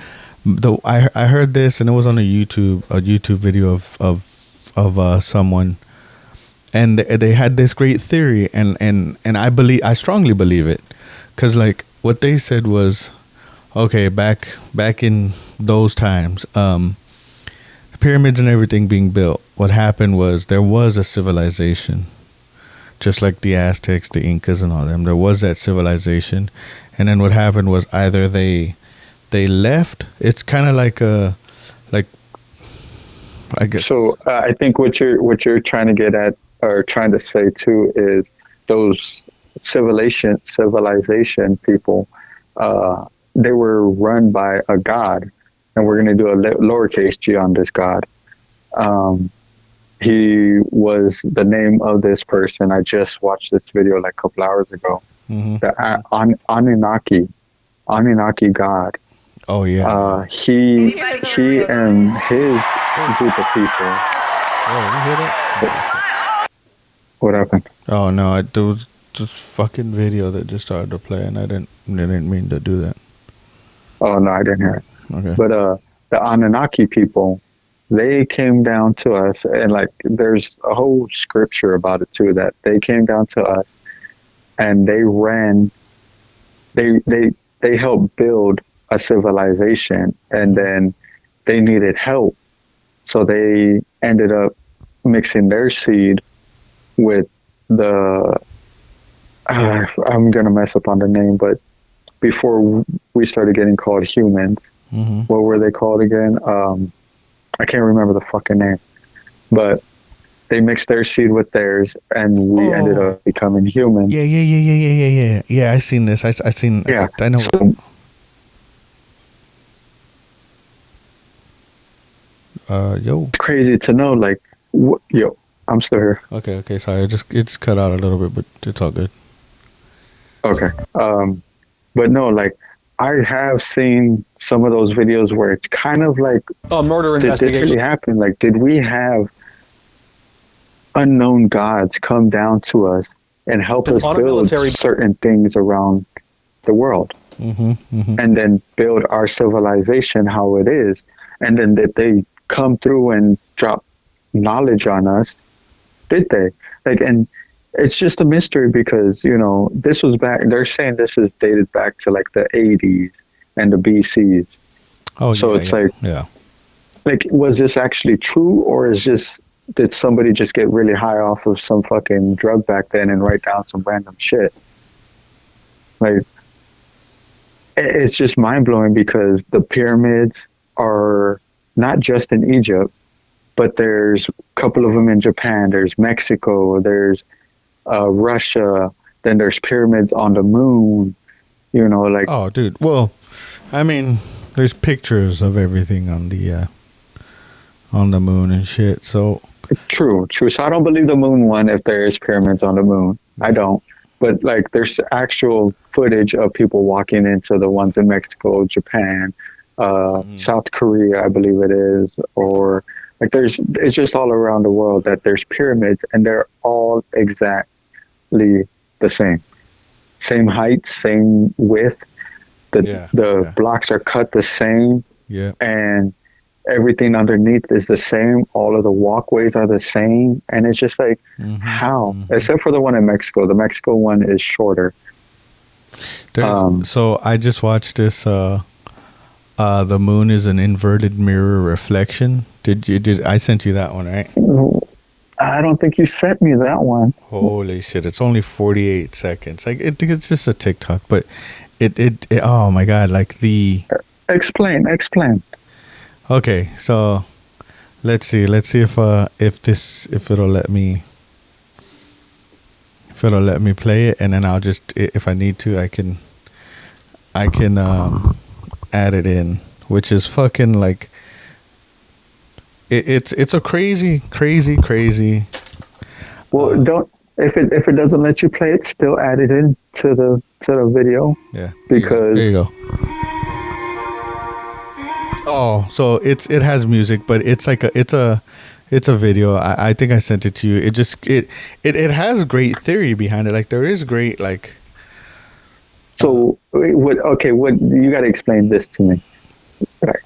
I heard this and it was on a YouTube video of someone, and they had this great theory, and I strongly believe it, because like what they said was, okay, back in those times, the pyramids and everything being built, what happened was there was a civilization, just like the Aztecs, the Incas, and all them. There was that civilization, and then what happened was either they left. It's kind of like a like I guess. So I think what you're trying to get at or trying to say too is those civilization people. They were run by a god, and we're going to do a lowercase g on this god. Um, he was the name of this person. I just watched this video like a couple hours ago. Mm-hmm. The Anunnaki god. Oh yeah. He and his group of people. Oh, you hear that? What happened? Oh no, there was this fucking video that just started to play, and I didn't mean to do that. Oh no, I didn't hear it. Okay. But the Anunnaki people, they came down to us, and like there's a whole scripture about it too, that they came down to us and they helped build a civilization, and then they needed help, so they ended up mixing their seed with the I'm gonna mess up on the name, but before we started getting called humans, Mm-hmm. what were they called again? I can't remember the fucking name, but they mixed their seed with theirs, and we ended up becoming human. Yeah. I seen this. I seen. Yeah. I know. So, Yo. it's crazy to know, like, yo, I'm still here. Okay. Sorry, it just cut out a little bit, but it's all good. Okay. But no, like, I have seen some of those videos where it's kind of like, Murder did this investigation. really happen? Like, did we have unknown gods come down to us and help us On a build military- certain things around the world, Mm-hmm. and then build our civilization how it is, and then did they come through and drop knowledge on us? Did they? Like, and it's just a mystery, because this was back, they're saying this is dated back to like the 80s and the BCs. Oh, So yeah, it's yeah, like, yeah. like, was this actually true, or did somebody just get really high off of some fucking drug back then and write down some random shit? Like, it's just mind blowing, because the pyramids are not just in Egypt, but there's a couple of them in Japan. There's Mexico. There's Russia. Then there's pyramids on the moon. Like, Oh, dude. Well, I mean, there's pictures of everything on the moon and shit. So true. So I don't believe the moon one if there is pyramids on the moon. I don't. But like, there's actual footage of people walking into the ones in Mexico, Japan, South Korea, I believe it is, or like it's just all around the world that there's pyramids, and they're all exactly the same height, same width. The blocks are cut the same, yeah. and everything underneath is the same. All of the walkways are the same, and it's just like how, except for the one in Mexico. The Mexico one is shorter. So I just watched this. The moon is an inverted mirror reflection. Did I sent you that one, right? I don't think you sent me that one. Holy shit! It's only 48 seconds. Like it's just a TikTok, but it oh my god! Like the Explain. okay. So let's see if it'll let me play it, and then I'll just, if I need to, I can add it in, which is fucking like it's a crazy. Well, don't, if it doesn't let you play it, still add it in to the video. Yeah, Because there you go. Oh, so it has music, but it's like it's a video. I think I sent it to you. It has great theory behind it. Like there is great like. So what? Okay, what you got to explain this to me. Right.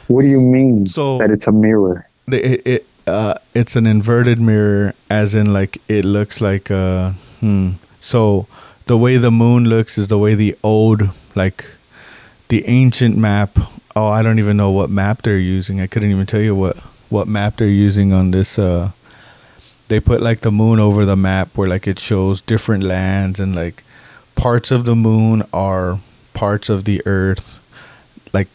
What do you mean that it's a mirror? It's an inverted mirror, as in like it looks like So the way the moon looks is the way the old, like the ancient map. Oh, I don't even know what map they're using. I couldn't even tell you what map they're using on this. They put like the moon over the map where like it shows different lands, and like parts of the moon are parts of the earth, like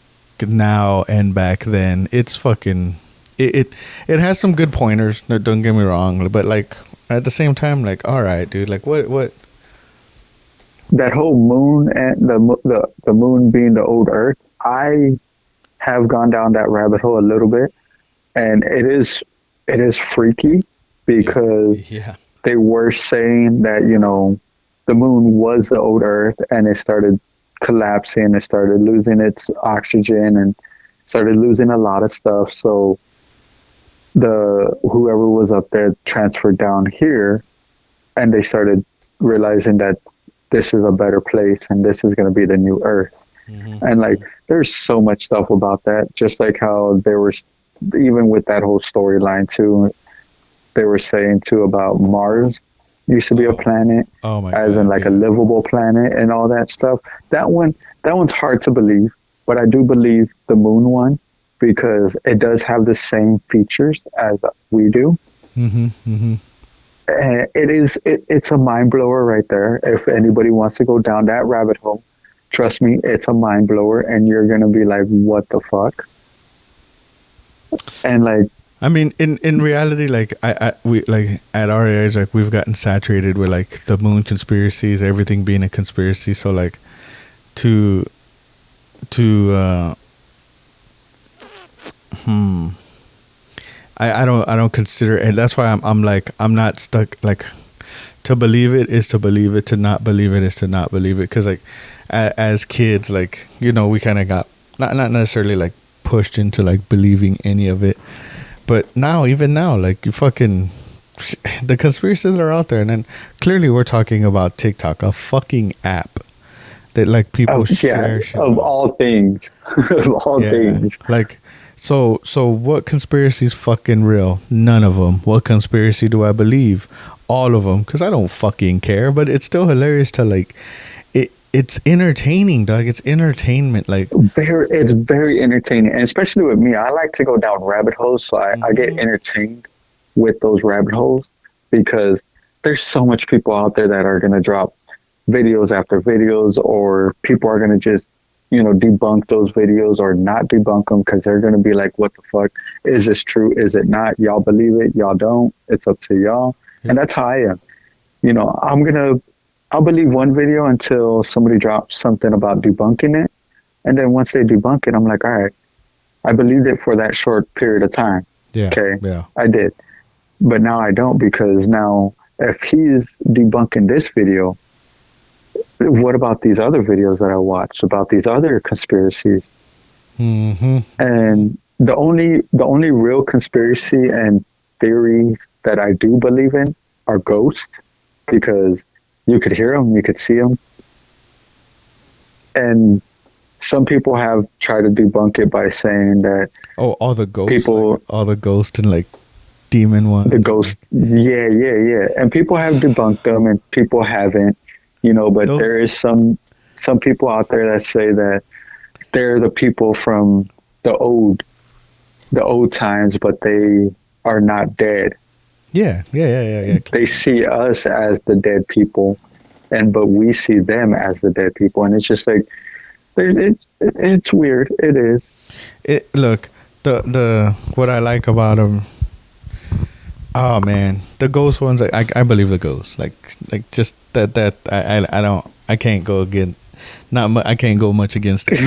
now and back then. It's fucking it has some good pointers. No, don't get me wrong, but like at the same time, like all right, dude, like what That whole moon and the moon being the old Earth. I have gone down that rabbit hole a little bit, and it is freaky because yeah. they were saying that, you know, the moon was the old Earth, and it started collapsing. It started losing its oxygen and started losing a lot of stuff. So whoever was up there transferred down here, and they started realizing that this is a better place and this is going to be the new Earth. And like, there's so much stuff about that. Just like how there was, even with that whole storyline too, they were saying too about Mars used to be a planet, as in like a livable planet and all that stuff. That one's hard to believe, but I do believe the moon one, because it does have the same features as we do. And it's a mind blower right there. If anybody wants to go down that rabbit hole, trust me, it's a mind blower, and you're gonna be like, what the fuck? And like, I mean, in reality, like we like at our age, like we've gotten saturated with like the moon conspiracies, everything being a conspiracy. So like to I don't consider, and that's why I'm like, I'm not stuck. Like, to believe it is to believe it, to not believe it is to not believe it. Because like as kids, like, you know, we kind of got not necessarily like pushed into like believing any of it. But now, even now, like, you fucking, the conspiracies are out there. And then clearly we're talking about TikTok, a fucking app that like people share shit of all things. Of all things. Like, so what conspiracy is fucking real? None of them. What conspiracy do I believe? All of them. Because I don't fucking care. But it's still hilarious to like, it's entertaining, dog. It's entertainment. Like, it's very entertaining, and especially with me, I like to go down rabbit holes, so I get entertained with those rabbit holes, because there's so much people out there that are going to drop videos after videos, or people are going to just, you know, debunk those videos or not debunk them, because they're going to be like, what the fuck? Is this true? Is it not? Y'all believe it? Y'all don't? It's up to y'all. And that's how I am. You know, I'll believe one video until somebody drops something about debunking it. And then once they debunk it, I'm like, all right, I believed it for that short period of time. Yeah. Okay. Yeah. I did. But now I don't, because now if he's debunking this video, what about these other videos that I watched about these other conspiracies? And the only real conspiracy and theories that I do believe in are ghosts, because you could hear them, you could see them, and some people have tried to debunk it by saying that Oh, all the ghosts, like people, all the ghosts and like demon the ones. ghost, yeah, yeah, yeah, and people have debunked them, and people haven't, but Those, there is some people out there that say that they're the people from the old times, but they are not dead. yeah. They see us as the dead people, but we see them as the dead people, and it's just like it's weird. It is. Look, the what I like about them. Oh man, the ghost ones. I believe the ghosts. Like just that I don't I can't go against. I can't go much against it.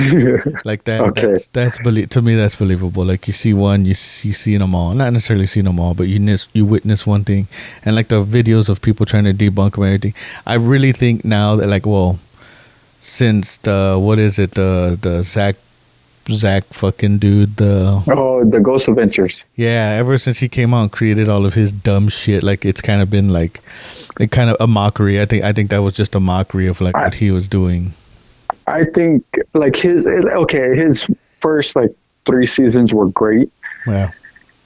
Like that. Okay. To me that's believable. Like you see one, you see them all. Not necessarily see them all, but you witness one thing, and like the videos of people trying to debunk them and everything. I really think now that like since the what is it the Zach fucking dude Oh, the Ghost Adventures. yeah, ever since he came out and created all of his dumb shit, like it's kind of been like kind of a mockery. I think that was just a mockery of like what he was doing. I think like his first like 3 seasons were great, Yeah.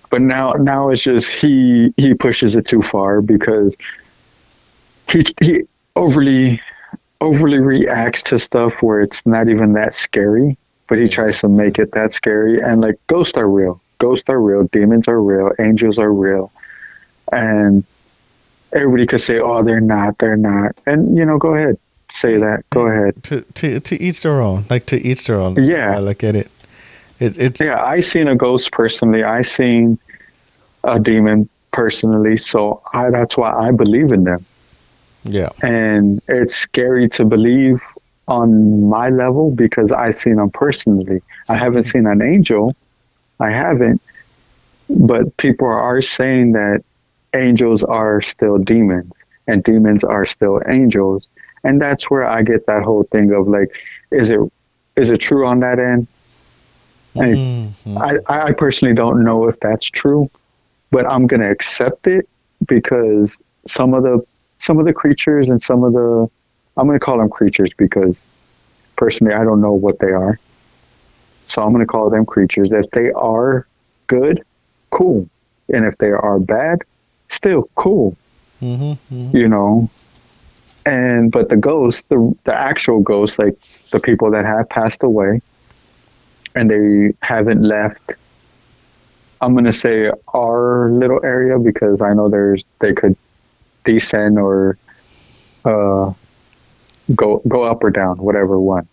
but now it's just he pushes it too far because he overly reacts to stuff where it's not even that scary, but he tries to make it that scary. And like ghosts are real, demons are real, angels are real, and everybody could say, "Oh, they're not," and go ahead, say that. Go ahead. To each their own. Like to each their own. Yeah. I look at it. It's Yeah, I seen a ghost personally. I seen a demon personally, so that's why I believe in them. yeah. And it's scary to believe on my level because I seen them personally. I haven't seen an angel. I haven't, but people are saying that angels are still demons and demons are still angels, and that's where I get that whole thing of like, is it true on that end? And I personally don't know if that's true, but I'm gonna accept it because some of the creatures and I'm gonna call them creatures because personally I don't know what they are, so I'm gonna call them creatures. If they are good, cool, and if they are bad, still cool. But the ghosts, the actual ghosts, like the people that have passed away and they haven't left, I'm gonna say our little area because I know they could descend or go up or down, whatever one.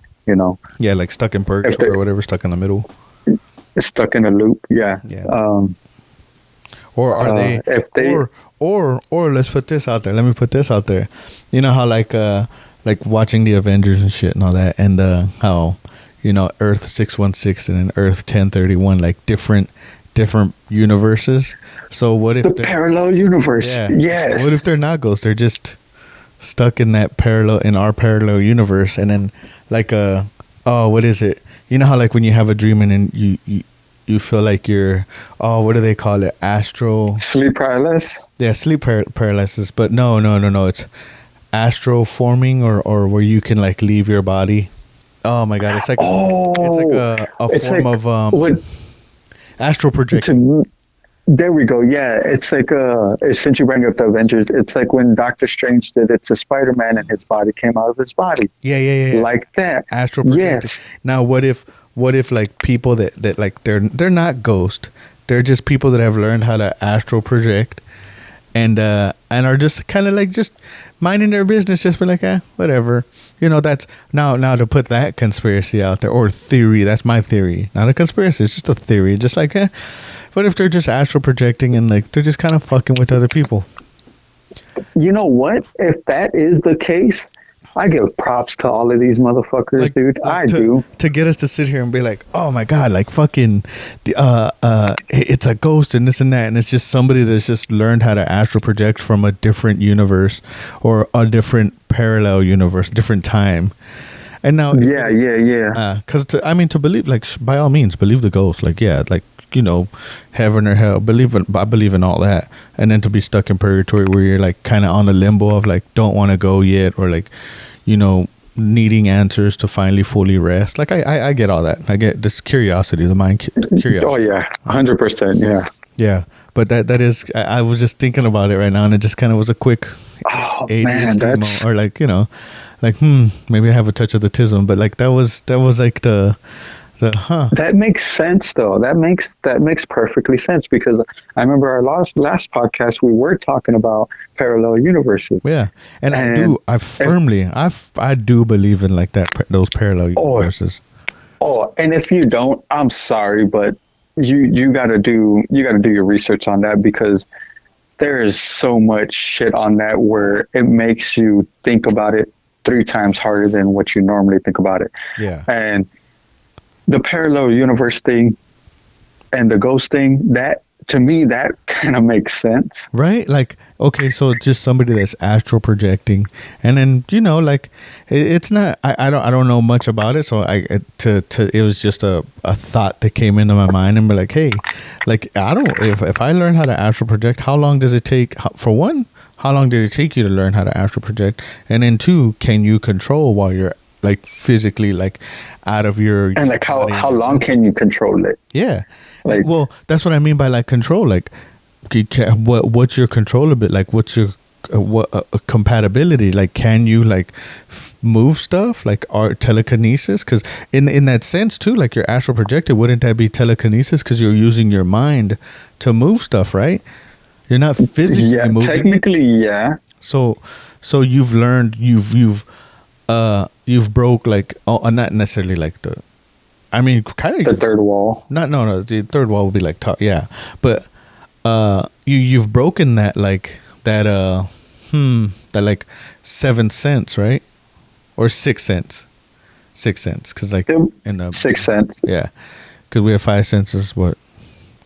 Yeah, like stuck in purgatory or whatever, stuck in the middle. Stuck in a loop. Yeah. Yeah. Or are they? If they or let's put this out there. Let me put this out there. You know how like watching the Avengers and shit and all that, and how Earth 616 and then Earth 1031, like different universes. So what if the parallel universe? Yeah. Yes. What if they're not ghosts? They're just stuck in our parallel universe, and then like what is it? You know how like when you have a dream and then you feel like you're what do they call it? Astral sleep paralysis. Yeah, sleep paralysis. But no, it's astral forming or where you can like leave your body. Oh my god, it's like a form like, of astral projection. There we go. Yeah, it's like since you bring up the Avengers, it's like when Doctor Strange did it to Spider-Man and his body came out of his body. Yeah. Like that. Astral projection. Yes. Now, what if like people that like they're not ghosts, they're just people that have learned how to astral project, and are just kind of like just minding their business, just be like, whatever. That's now to put that conspiracy out there or theory. That's my theory, not a conspiracy. It's just a theory. Just like, what if they're just astral projecting and like they're just kind of fucking with other people? You know what? If that is the case, I give props to all of these motherfuckers, dude. I do. To get us to sit here and be like, oh my god, like fucking, it's a ghost and this and that, and it's just somebody that's just learned how to astral project from a different universe or a different parallel universe, different time. And now, yeah. Because to believe, like, by all means, believe the ghost. Like, yeah, like, heaven or hell. I believe in all that. And then to be stuck in purgatory where you're like kind of on the limbo of like don't want to go yet, or like, needing answers to finally fully rest. Like I get all that. I get this curiosity, the mind curiosity. Oh yeah, 100%. Yeah. Yeah, but that is. I was just thinking about it right now, and it just kind of was a quick Oh man, ADHD that's or like like maybe I have a touch of autism, but like that was like the that makes sense though. That makes perfectly sense because I remember our last podcast we were talking about parallel universes. Yeah, and And I do believe in like that those parallel oh universes. oh, and if you don't, I'm sorry, but you gotta do your research on that because there is so much shit on that where it makes you think about it 3 times harder than what you normally think about it. Yeah, And the parallel universe thing and the ghost thing, that to me that kind of makes sense. right. Like okay, so it's just somebody that's astral projecting, and then like it's not. I don't know much about it, so it was just a thought that came into my mind and be like, hey, like I don't if I learn how to astral project, how long does it take? For one, how long did it take you to learn how to astral project? And then two, can you control while you're like physically like out of your And like body how and- long can you control it? yeah. Like- Well, that's what I mean by like control. Like, what's your control a bit? Like, what's your compatibility? Like, can you like move stuff like art telekinesis? Because in that sense too, like you're astral projected, wouldn't that be telekinesis? Because you're using your mind to move stuff, right? You're not physically Yeah, moving. technically, yeah. So you've learned you've broke like not necessarily like the. I mean, kind The of third wall. no. The third wall would be like top, yeah. But you've broken that like that like 7 cents, right? Or 6 cents, 6 cents, because like Yep. in the 6 cents. yeah, because we have 5 senses: what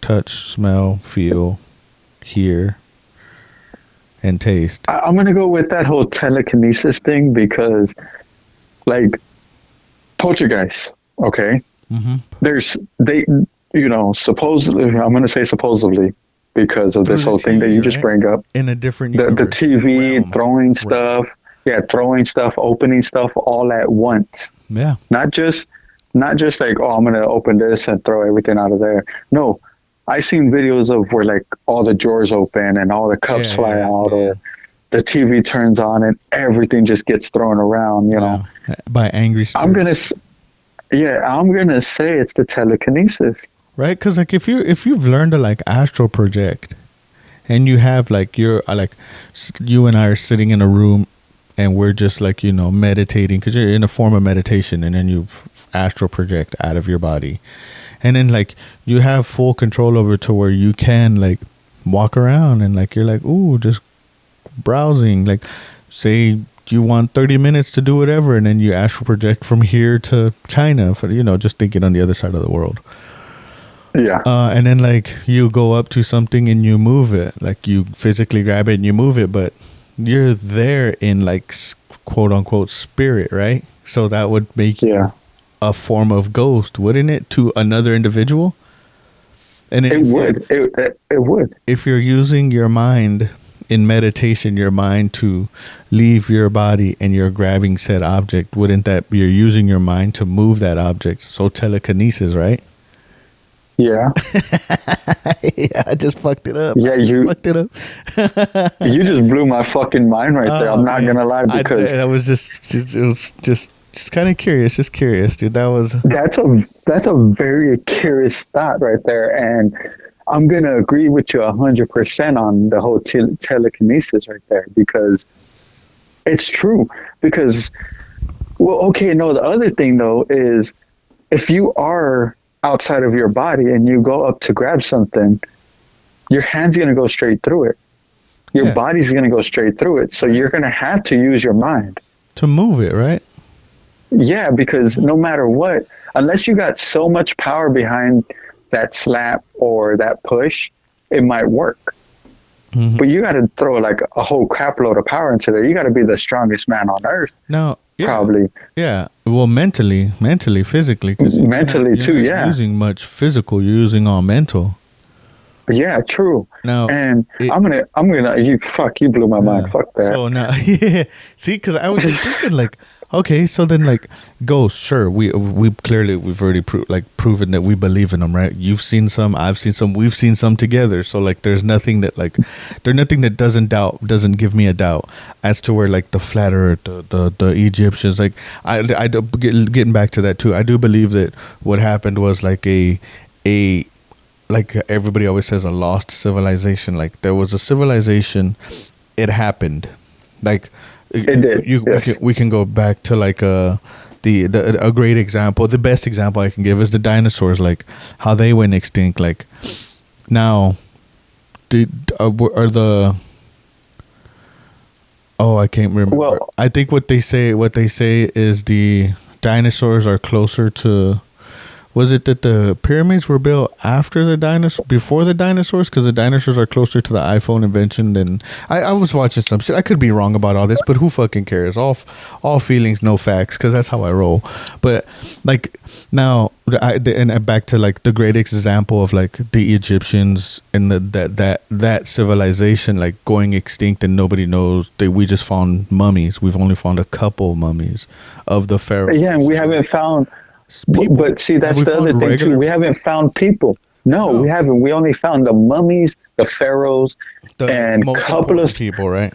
touch, smell, feel, hear, and taste. I'm gonna go with that whole telekinesis thing because, like, poltergeist. Okay, Mm-hmm. supposedly I'm gonna say supposedly because of this Through the whole thing that TV, you just right? bring up. In a different The universe, TV realm. throwing stuff, yeah, throwing stuff, opening stuff all at once. Yeah, Not just like, oh, I'm gonna open this and throw everything out of there. No, I seen videos of where like all the drawers open and all the cups Yeah, fly yeah, out, yeah. or the TV turns on and everything just gets thrown around. You know, yeah. By angry spirits. I'm gonna say it's the telekinesis. Right, because like if you've learned to like astral project, and you have like you're like you and I are sitting in a room, and we're just like meditating because you're in a form of meditation, and then you astral project out of your body, and then like you have full control over to where you can like walk around and like you're like ooh just browsing, like say you want 30 minutes to do whatever, and then you astral project from here to China for just thinking on the other side of the world. Yeah, And then like you go up to something and you move it, like you physically grab it and you move it, but you're there in like quote unquote spirit, right? So that would make you yeah, a form of ghost, wouldn't it, to another individual? And then it would. It would. if you're using your mind in meditation, your mind to leave your body and you're grabbing said object, wouldn't that you're using your mind to move that object? So telekinesis, right? Yeah, Yeah, I just fucked it up. yeah. You Fucked it up. you just blew my fucking mind right there. I'm not man. gonna lie because I was just it was just kind of curious, dude. That was that's a very curious thought right there, and I'm gonna agree with you 100% on the whole telekinesis right there because it's true. Because well, okay, no. The other thing though is if you are outside of your body and you go up to grab something, your hand's gonna go straight through it. Your Yeah. body's gonna go straight through it. So you're gonna have to use your mind. to move it, right? Yeah, because no matter what, unless you got so much power behind that slap or that push, it might work. Mhm. But you got to throw like a whole crap load of power into there. You got to be the strongest man on earth, Now, yeah, probably. yeah. Well, mentally, physically, because Mentally too, yeah. Using much physical, you're using all mental. Yeah, true. Now, And it- you blew my mind. Fuck that. So now, yeah. See, because I was just thinking, like, Okay, so then like ghosts, sure. We clearly we've already proven that we believe in them, right? You've seen some, I've seen some, we've seen some together. So like there's nothing that like there's nothing that doesn't give me a doubt as to where like the flat earth, the Egyptians, like getting back to that too. I do believe that what happened was like a like everybody always says a lost civilization. Like there was a civilization, it happened. Like It did. Yes. we can go back to like the a great example. The best example I can give is the dinosaurs, like how they went extinct. Like now, are the oh, I can't remember. Well, I think what they say is the dinosaurs are closer to. Was it that the pyramids were built after the dinosaurs, before the dinosaurs? Because the dinosaurs are closer to the iPhone invention than I was watching some shit. I could be wrong about all this, but who fucking cares? All feelings, no facts, because that's how I roll. But like now, and back to like the great example of like the Egyptians and that civilization like going extinct and nobody knows. We just found mummies. We've only found a couple mummies of the pharaohs. yeah, and we haven't found. People. But see, that's the other thing regular? too. We haven't found people. No, Oh. we haven't. We only found the mummies, the pharaohs, The and most couple important of people, right?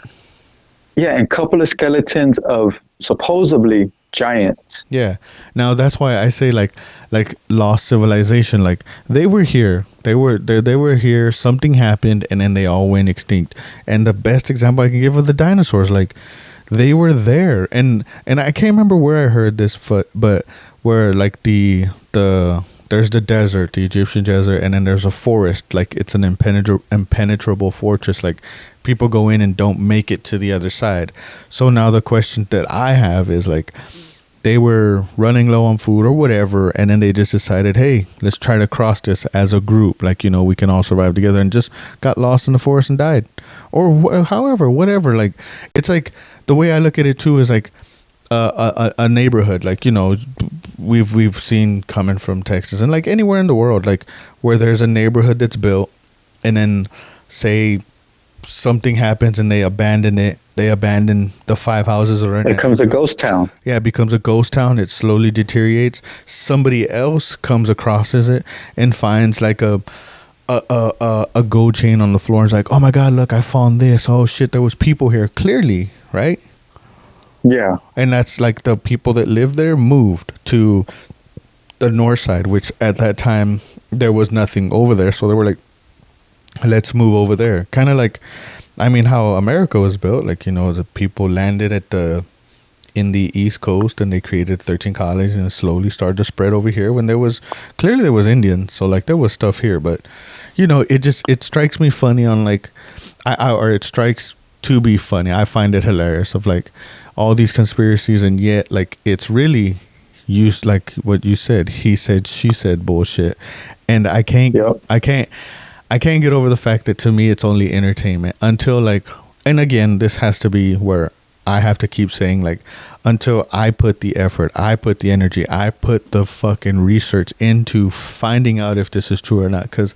and couple of skeletons of supposedly giants. Yeah. Now that's why I say like lost civilization. Like they were here. They were here. Something happened, and then they all went extinct. And the best example I can give of the dinosaurs, like they were there, and I can't remember where I heard this, but where like there's the desert, the Egyptian desert, and then there's a forest. Like it's an impenetrable fortress. Like people go in and don't make it to the other side. So now the question that I have is like, they were running low on food or whatever, and then they just decided, hey, let's try to cross this as a group. Like, you know, we can all survive together, and just got lost in the forest and died. Or however, whatever. Like, it's like the way I look at it too is like a neighborhood. Like, you know, we've seen coming from Texas and like anywhere in the world, like where there's a neighborhood that's built, and then say something happens and they abandon it. They abandon the 5 houses that are in It it. becomes a ghost town. Yeah, it becomes a ghost town. It slowly deteriorates. Somebody else comes across it and finds like a gold chain on the floor and is like, oh my God, look, I found this. Oh shit, there was people here. Clearly, right? Yeah. And that's like the people that lived there moved to the north side, which at that time there was nothing over there. So they were like, let's move over there. Kind of like, I mean, how America was built. Like, you know, the people landed in the East Coast and they created 13 colonies and slowly started to spread over here when there was Indians. So like there was stuff here, but you know, it strikes me funny on like, or it strikes to be funny. I find it hilarious of like all these conspiracies, and yet like it's really used like what you said, he said, she said bullshit. And I can't get over the fact that to me it's only entertainment until like, and again, this has to be where I have to keep saying like, until I put the effort, I put the energy, I put the fucking research into finding out if this is true or not. Because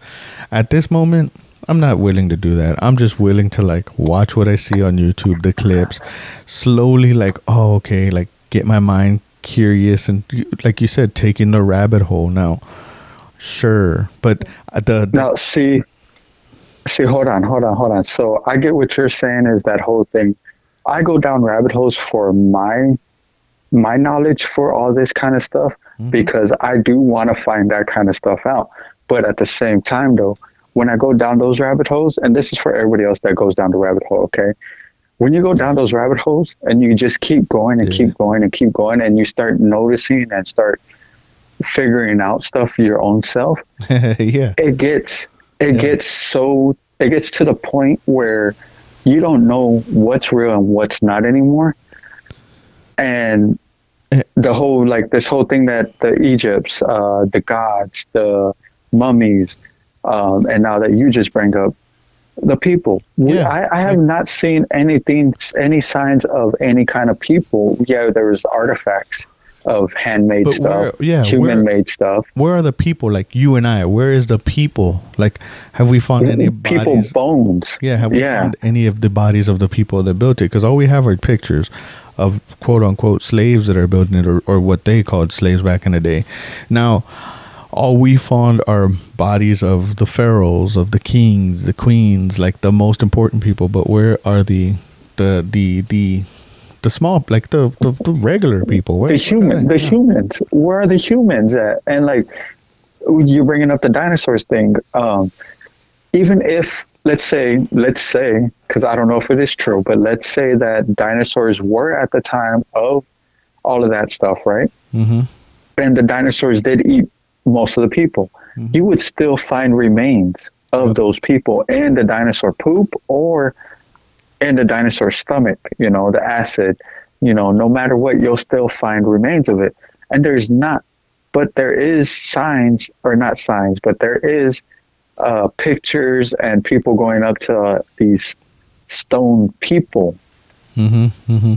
at this moment, I'm not willing to do that. I'm just willing to like watch what I see on YouTube, the clips, slowly like, oh, okay, like get my mind curious and like you said, taking the rabbit hole now. Sure, but Now, see, hold on. So I get what you're saying is that whole thing. I go down rabbit holes for my knowledge for all this kind of stuff because I do want to find that kind of stuff out. But at the same time, though, when I go down those rabbit holes, and this is for everybody else that goes down the rabbit hole, okay? When you go down those rabbit holes and you just keep going and keep going and keep going, and you start noticing and start figuring out stuff for your own self, yeah, it gets to the point where you don't know what's real and what's not anymore. And the whole like this whole thing that the Egypts, the gods, the mummies, and now that you just bring up the people, I have not seen any signs of any kind of people. Yeah, there was artifacts of handmade stuff, human-made stuff. Where are the people like you and I? Where is the people? Like, have we found any people bodies? bones? Yeah, have we found any of the bodies of the people that built it? Because all we have are pictures of quote unquote slaves that are building it, or what they called slaves back in the day. Now, all we found are bodies of the pharaohs, of the kings, the queens, like the most important people. But where are the small, like the regular people? Where, where are The they? Yeah. humans. Where are the humans at? And like you're bringing up the dinosaurs thing. Even if let's say, because I don't know if it is true, but let's say that dinosaurs were at the time of all of that stuff, right? Mm-hmm. And the dinosaurs did eat most of the people. Mm-hmm. You would still find remains of Yep. those people in the dinosaur poop or in the dinosaur stomach, the acid, no matter what, you'll still find remains of it. And but there is signs, or not signs, but there is pictures and people going up to these stone people. Mm-hmm. Mm-hmm.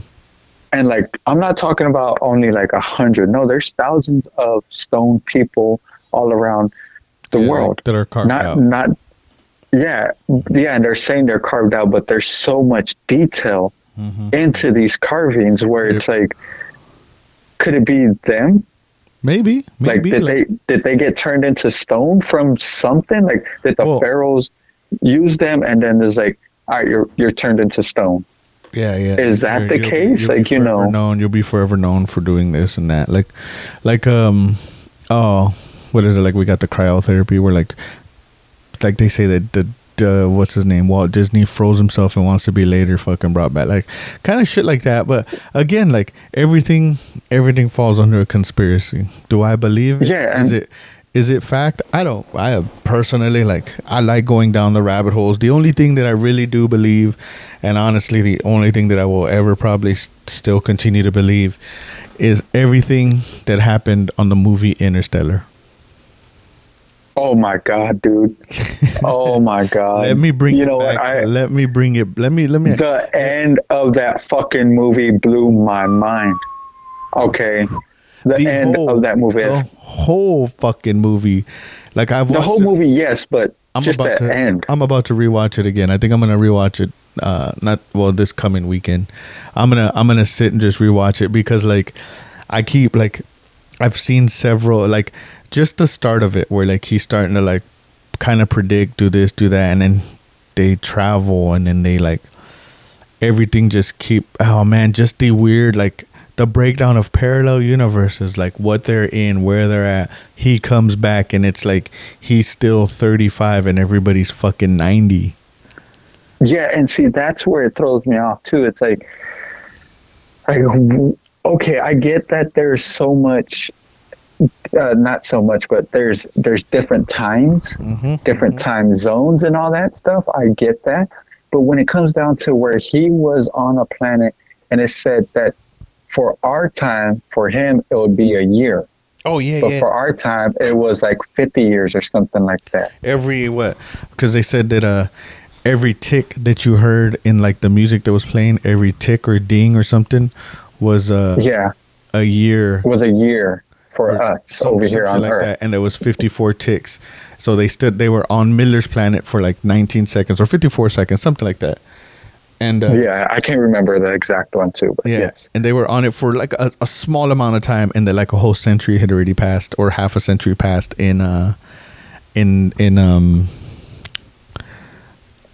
And like, I'm not talking about only like 100. No, there's thousands of stone people all around the Yeah, world. like, that are carved Not, out. not, yeah, yeah. And they're saying they're carved out, but there's so much detail Mm-hmm. into these carvings where Yep. it's like, could it be them? Maybe, Like, maybe. did they get turned into stone from something? Like, did the Well, pharaohs use them, and then there's like, all right, you're turned into stone. yeah, yeah. Is that the case? You'll be Like, forever known. You'll be forever known for doing this and that. Like, oh, what is it? Like, we got the cryotherapy where like they say that the what's his name, Walt Disney, froze himself and wants to be later fucking brought back, like kind of shit like that. But again, like everything falls under a conspiracy. Do I believe it? Yeah, Is it fact? I personally, like, I like going down the rabbit holes. The only thing that I really do believe, and honestly the only thing that I will ever probably still continue to believe, is everything that happened on the movie Interstellar. oh my god, dude. Oh my god. Let me bring You it know what? back. Let me bring it. Let me. The end of that fucking movie blew my mind. Okay. The end of that movie. The whole fucking movie. Like, I've The watched whole it. movie, yes, but just the end. I'm about to rewatch it again. I think I'm gonna rewatch it. Not well this coming weekend. I'm gonna sit and just rewatch it because like I keep like I've seen several, like just the start of it where like he's starting to like kind of predict, do this, do that, and then they travel and then they like everything just keep, oh man, just the weird, like the breakdown of parallel universes, like what they're in, where they're at. He comes back and it's like he's still 35 and everybody's fucking 90. Yeah, and see, that's where it throws me off too. It's like, okay, I get that there's so much, not so much, but there's different times, different time zones, and all that stuff. I get that, but when it comes down to where he was on a planet, and it said that for our time, for him, it would be a year. Oh yeah, But for our time, it was like 50 years or something like that. Every what? Because they said that every tick that you heard in like the music that was playing, every tick or ding or something was Yeah, a year it was a year for or us over here on like Earth. that, and there was 54 ticks. So they were on Miller's planet for like 19 seconds or 54 seconds, something like that. And Yeah, I can't remember the exact one too, but yeah, yes. and they were on it for like a small amount of time, and then like a whole century had already passed, or half a century passed in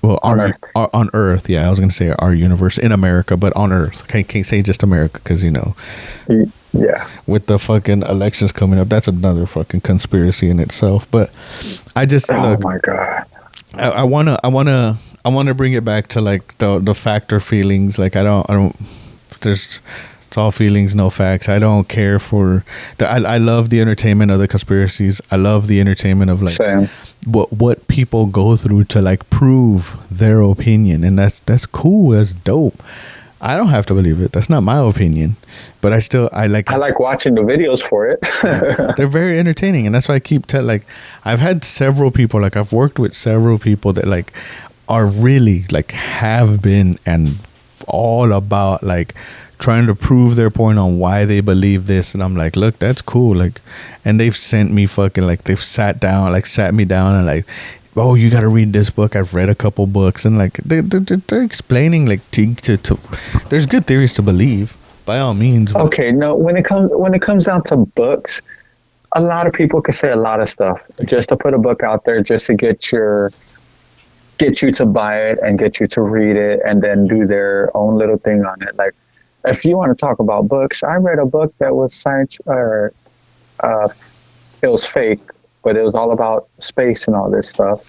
well, on Earth. Yeah, I was gonna say our universe in America, but on Earth. Can't say just America because Yeah. with the fucking elections coming up, that's another fucking conspiracy in itself. But I just Oh look, my god. I wanna bring it back to like the factor feelings. Like I don't. There's it's all feelings, no facts. I don't care for the. I love the entertainment of the conspiracies. I love the entertainment of like Same. what people go through to like prove their opinion, and that's cool. That's dope. I don't have to believe it. That's not my opinion, but I like watching the videos for it. they're very entertaining, and that's why I keep like I've had several people, like I've worked with several people that like are really like have been and all about like trying to prove their point on why they believe this, and I'm like, look, that's cool, like, and they've sent me fucking like they've sat me down and like, oh, you got to read this book. I've read a couple books, and like they're explaining like to there's good theories to believe, by all means. But Okay, no, when it comes down to books, a lot of people can say a lot of stuff just to put a book out there, just to get you to buy it and get you to read it and then do their own little thing on it. Like, if you want to talk about books, I read a book that was science, or it was fake, but it was all about space and all this stuff.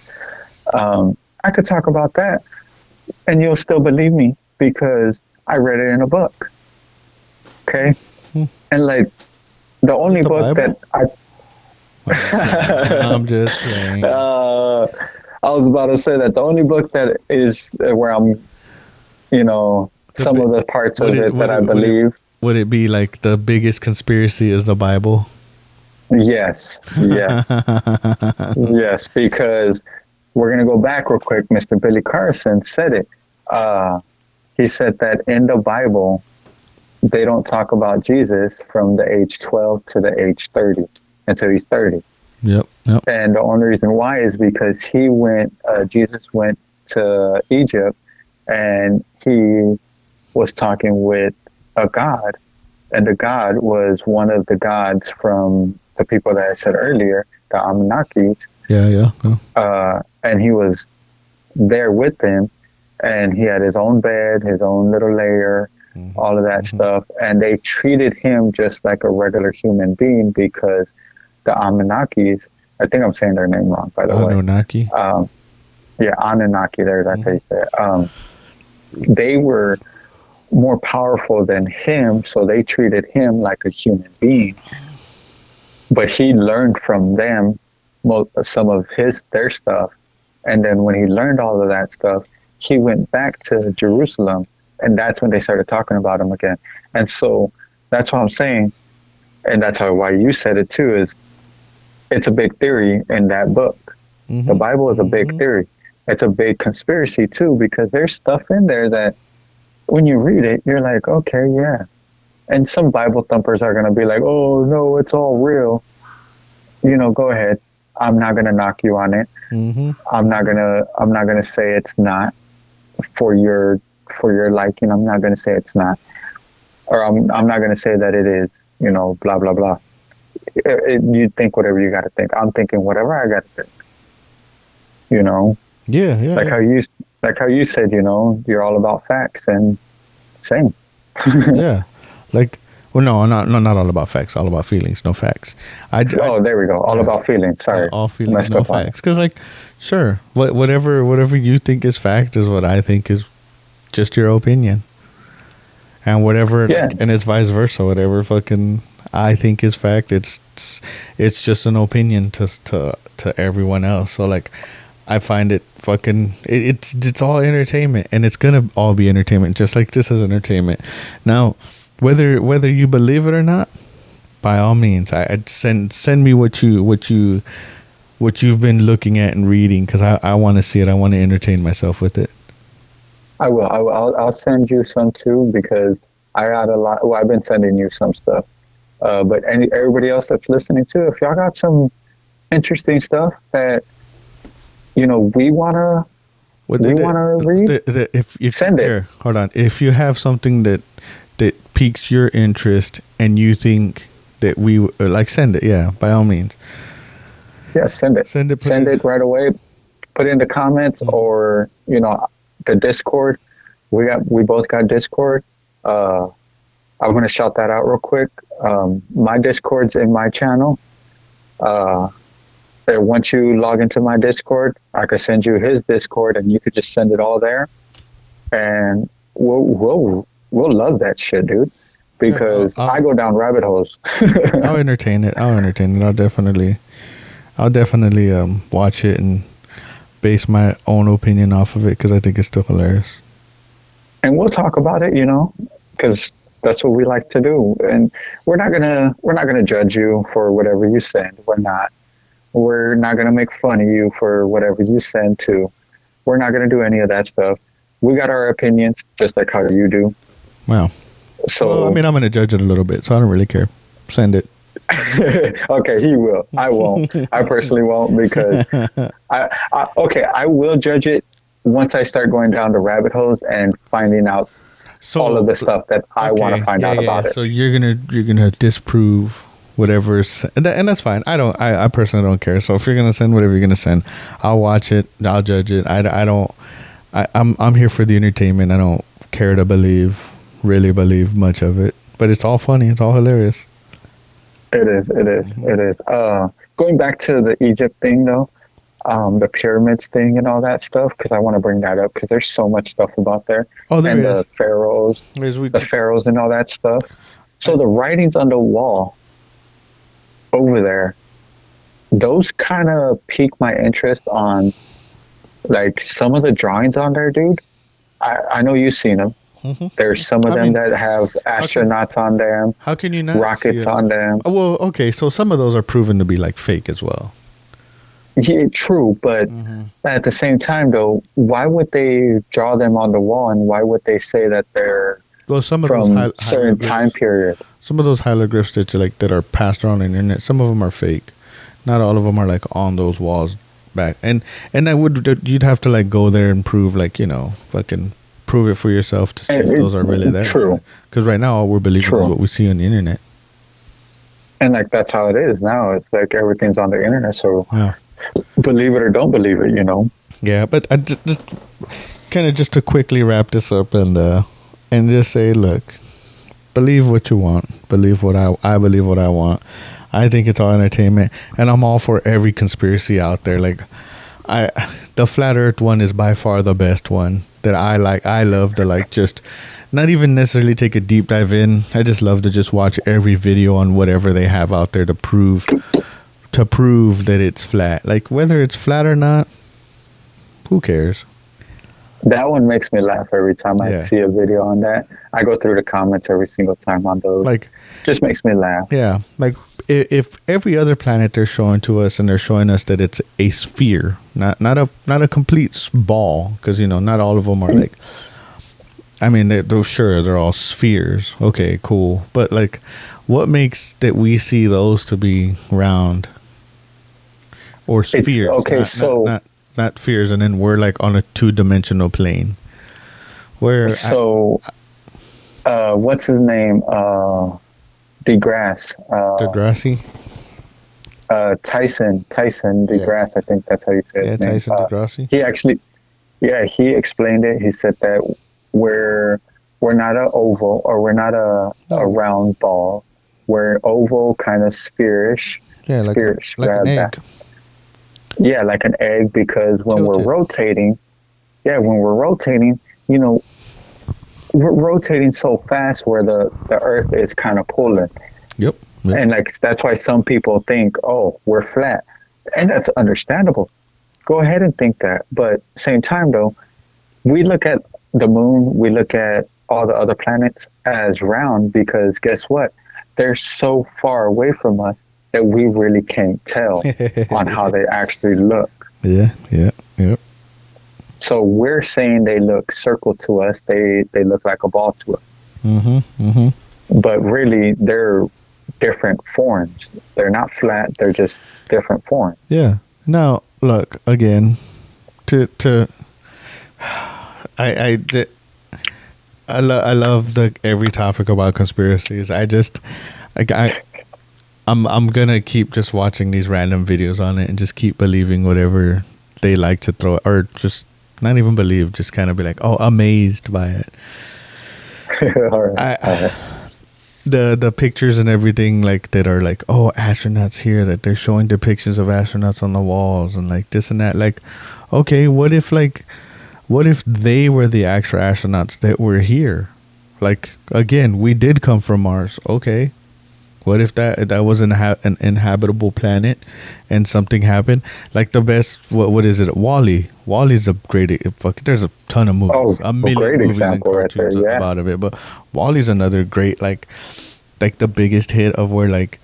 I could talk about that, and you'll still believe me because I read it in a book. Okay, and like the only the book Bible? that I'm just playing. I was about to say that the only book that is where I'm, some of the parts of it that I believe. Would it be like the biggest conspiracy is the Bible? Yes, yes, yes, because we're going to go back real quick. Mr. Billy Carson said it. He said that in the Bible, they don't talk about Jesus from the age 12 to the age 30 until he's 30. Yep. And the only reason why is because Jesus went to Egypt and he was talking with a god. And the god was one of the gods from the people that I said earlier, the Anunnakis. Yeah. And he was there with them, and he had his own bed, his own little lair, all of that stuff. And they treated him just like a regular human being because the Anunnakis, I think I'm saying their name wrong, by the way. Anunnaki. Yeah, Anunnaki, that's how you say it. They were more powerful than him, so they treated him like a human being. But he learned from them some of their stuff, and then when he learned all of that stuff, he went back to Jerusalem, and that's when they started talking about him again. And so that's what I'm saying, and that's why you said it too, is it's a big theory in that book. The Bible is a big theory. It's a big conspiracy too, because there's stuff in there that when you read it, you're like, okay, yeah. And some Bible thumpers are going to be like, oh, no, it's all real. Go ahead. I'm not going to knock you on it. I'm not going to say it's not for your liking. I'm not going to say it's not. Or I'm not going to say that it is, blah, blah, blah. You think whatever you got to think. I'm thinking whatever I got to think. Yeah. How you said, you're all about facts, and same. Yeah. Well, no, not all about facts. All about feelings, no facts. There we go. All about feelings. Sorry, all feelings, no facts. Because, sure, whatever you think is fact is what I think is just your opinion, and whatever, and it's vice versa. Whatever fucking I think is fact, it's just an opinion to everyone else. So I find it fucking it's all entertainment, and it's gonna all be entertainment, just like this is entertainment. Now, whether you believe it or not, by all means, I'd send me what you've been looking at and reading, because I want to see it. I want to entertain myself with it. I will. I'll send you some too, because I got a lot. Well, I've been sending you some stuff, but everybody else that's listening too, if y'all got some interesting stuff that we wanna read, if send it. Here, hold on. If you have something that piques your interest and you think that we send it. Yeah, by all means. Yeah, send it. Send it right away. Put it in the comments, or the Discord. We both got Discord. I'm gonna shout that out real quick. My Discord's in my channel. Once you log into my Discord, I could send you his Discord, and you could just send it all there, and we'll love that shit, dude. Because I go down rabbit holes. I'll entertain it. I'll definitely watch it and base my own opinion off of it, because I think it's still hilarious. And we'll talk about it, because that's what we like to do. And we're not gonna judge you for whatever you send. We're not gonna make fun of you for whatever you send too. We're not gonna do any of that stuff. We got our opinions, just like how you do. Wow. So I'm going to judge it a little bit, so I don't really care. Send it. Okay, he will. I won't. I personally won't, because I will judge it once I start going down the rabbit holes and finding out all of So the stuff that I want to okay, find yeah, out yeah, yeah. about it. So you're gonna disprove whatever's and that's fine. I personally don't care. So if you're gonna send whatever you're gonna send, I'll watch it. I'll judge it. I don't. I'm here for the entertainment. I don't care to really believe much of it. But it's all funny. It's all hilarious. It is, it is, Hmm. it is. Going back to the Egypt thing though, the pyramids thing and all that stuff, because I want to bring that up because there's so much stuff about there, Oh, there and is. There's the pharaohs and all that stuff. So I, the writings on the wall over there, those kind of pique my interest on like some of the drawings on there, dude. I know you've seen them. mhm. There's some of I them mean, that have how can astronauts on them, how can you not see rockets it? on them. Oh, well, okay. So some of those are proven to be like fake as well. Yeah, true, but Hmm. at the same time, though, why would they draw them on the wall, and why would they say that they're Well, some of those from certain time hieroglyphs, period? some of those hieroglyphs that are passed around on the internet, some of them are fake. Not all of them are like on those walls back. And I would you'd have to like go there and prove like fucking prove it for yourself to see if those are really there. True, Because right now all we're believing is true, what we see on the internet. and like that's how it is now. It's like everything's on the internet, so Yeah. believe it or don't believe it, you know. Yeah, but I just kind of just to quickly wrap this up and just say, look, believe what you want. Believe what I believe what I want. I think it's all entertainment, and I'm all for every conspiracy out there. Like, I, the flat Earth one is by far the best one that I like. I love to like just not even necessarily take a deep dive in. I just love to just watch every video on whatever they have out there to prove that it's flat. Like whether it's flat or not, who cares? That one makes me laugh every time I Yeah. see a video on that. I go through the comments every single time on those. Like Just makes me laugh. yeah, like if every other planet they're showing to us and they're showing us that it's a sphere, not a complete ball, because not all of them are like. I mean, they're all spheres. Okay, cool. But like, what makes that we see those to be round or It's spheres? okay. So Not spheres, and then we're like on a 2-dimensional plane. Where so what's his name? DeGrasse. Degrassi, Tyson yeah, DeGrasse. I think that's how you say yeah, his name. Tyson Degrassi, He actually, yeah, he explained it. He said that we're we're not a oval or we're not a no, round ball. We're an oval, kind of spherish, yeah, spherish. like an egg, Yeah, like an egg. Because when we're tilted. rotating, yeah, when we're rotating, you know, we're rotating so fast where the Earth is kind of pulling. Yep, yep, And like that's why some people think, oh, we're flat. And that's understandable. Go ahead and think that. But same time though, we look at the moon, we look at all the other planets as round because guess what? They're so far away from us that we really can't tell on how they actually look. yeah, yeah, yep. So we're saying they look circle to us, they look like a ball to us. Mhm, mhm. But really they're different forms. They're not flat, they're just different forms. Yeah. Now, look again. To I di- I love the every topic about conspiracies. I I'm gonna keep just watching these random videos on it and just keep believing whatever they like to throw, or just not even believe, just kind of be like, oh, amazed by it. All right. All I right. the pictures and everything like that are like, oh, astronauts here, that they're showing depictions of astronauts on the walls and like this and that. Like, okay, what if they were the actual astronauts that were here? Like, again, we did come from Mars. Okay, what if that was an inhabitable planet and something happened? Like the best, what is it? Wally's a great fuck. There's a ton of movies, Oh, a a million great movies and example right there. cartoons Yeah. about it. But Wally's another great like the biggest hit of where like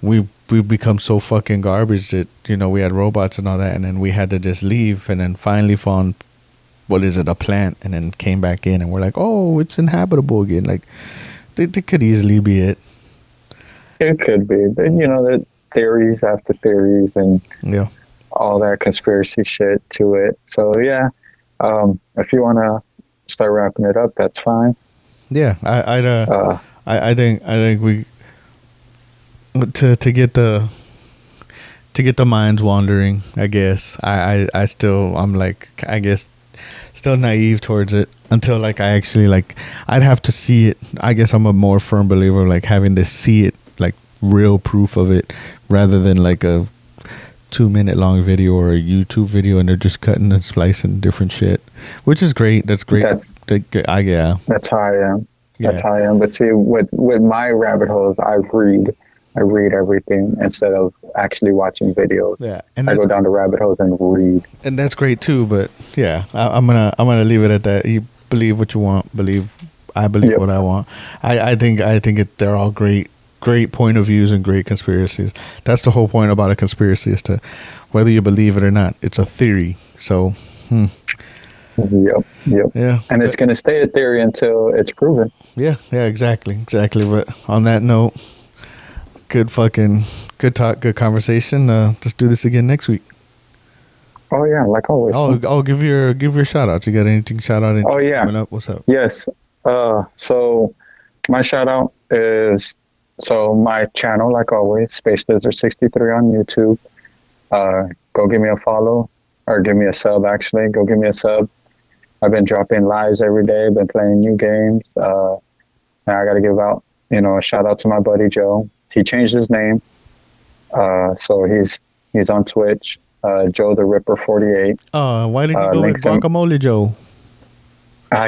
we've become so fucking garbage that we had robots and all that, and then we had to just leave, and then finally found, what is it, a plant, and then came back in, and we're like, oh, it's inhabitable again. Like they could easily be it. It could be. Then the theories after theories and Yeah. all that conspiracy shit to it. So yeah, if you want to start wrapping it up, that's fine. Yeah, Uh, I think we to get the minds wandering. I guess I still I'm like I guess still naive towards it until like I actually like I'd have to see it. I guess I'm a more firm believer like having to see it like real proof of it rather than like a 2 minute long video or a YouTube video and they're just cutting and splicing different shit, which is great. That's great. that's Yeah, that's how I am. That's yeah, how I am. But see, with my rabbit holes, I read everything instead of actually watching videos. yeah, and I that's go down the rabbit holes and read. great too. But yeah, I'm gonna leave it at that. You believe what you want. I believe Yep. what I want. They're all great point of views and great conspiracies. That's the whole point about a conspiracy is to whether you believe it or not. It's a theory. So Yep. Yep. yeah, And it's gonna stay a theory until it's proven. yeah, exactly. But on that note, good talk, good conversation. Let's do this again next week. Oh yeah, like always. I'll give your shout outs. You got anything shout out? Oh yeah. Coming up? What's up? Yes. So my shout out is my channel, like always, Space Lizard 63 on YouTube. Go give me a follow or give me a sub. Actually, go give me a sub. I've been dropping lives every day. Been playing new games. And I got to give out, a shout out to my buddy Joe. He changed his name, so he's on Twitch. Joe the Ripper 48. Why didn't you go with Links in- Guacamole Joe?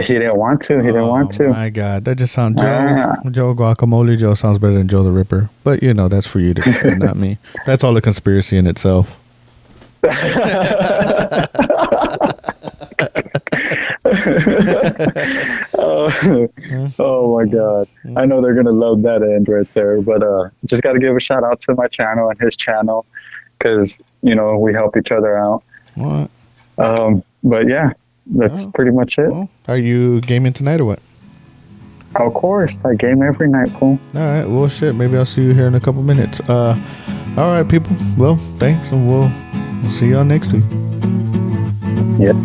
He didn't want to. He didn't want to. Oh my God, that just sounds Ah. Joe Guacamole Joe sounds better than Joe the Ripper. But that's for you to decide, not me. That's all a conspiracy in itself. Oh my God. I know they're gonna love that end right there. But just gotta give a shout out to my channel and his channel because we help each other out. What? But yeah, that's pretty much it. Well, are you gaming tonight or what? Of course, I game every night, fool. All right. Well, shit. Maybe I'll see you here in a couple minutes. All right, people. Well, thanks, and we'll see y'all next week. Yep.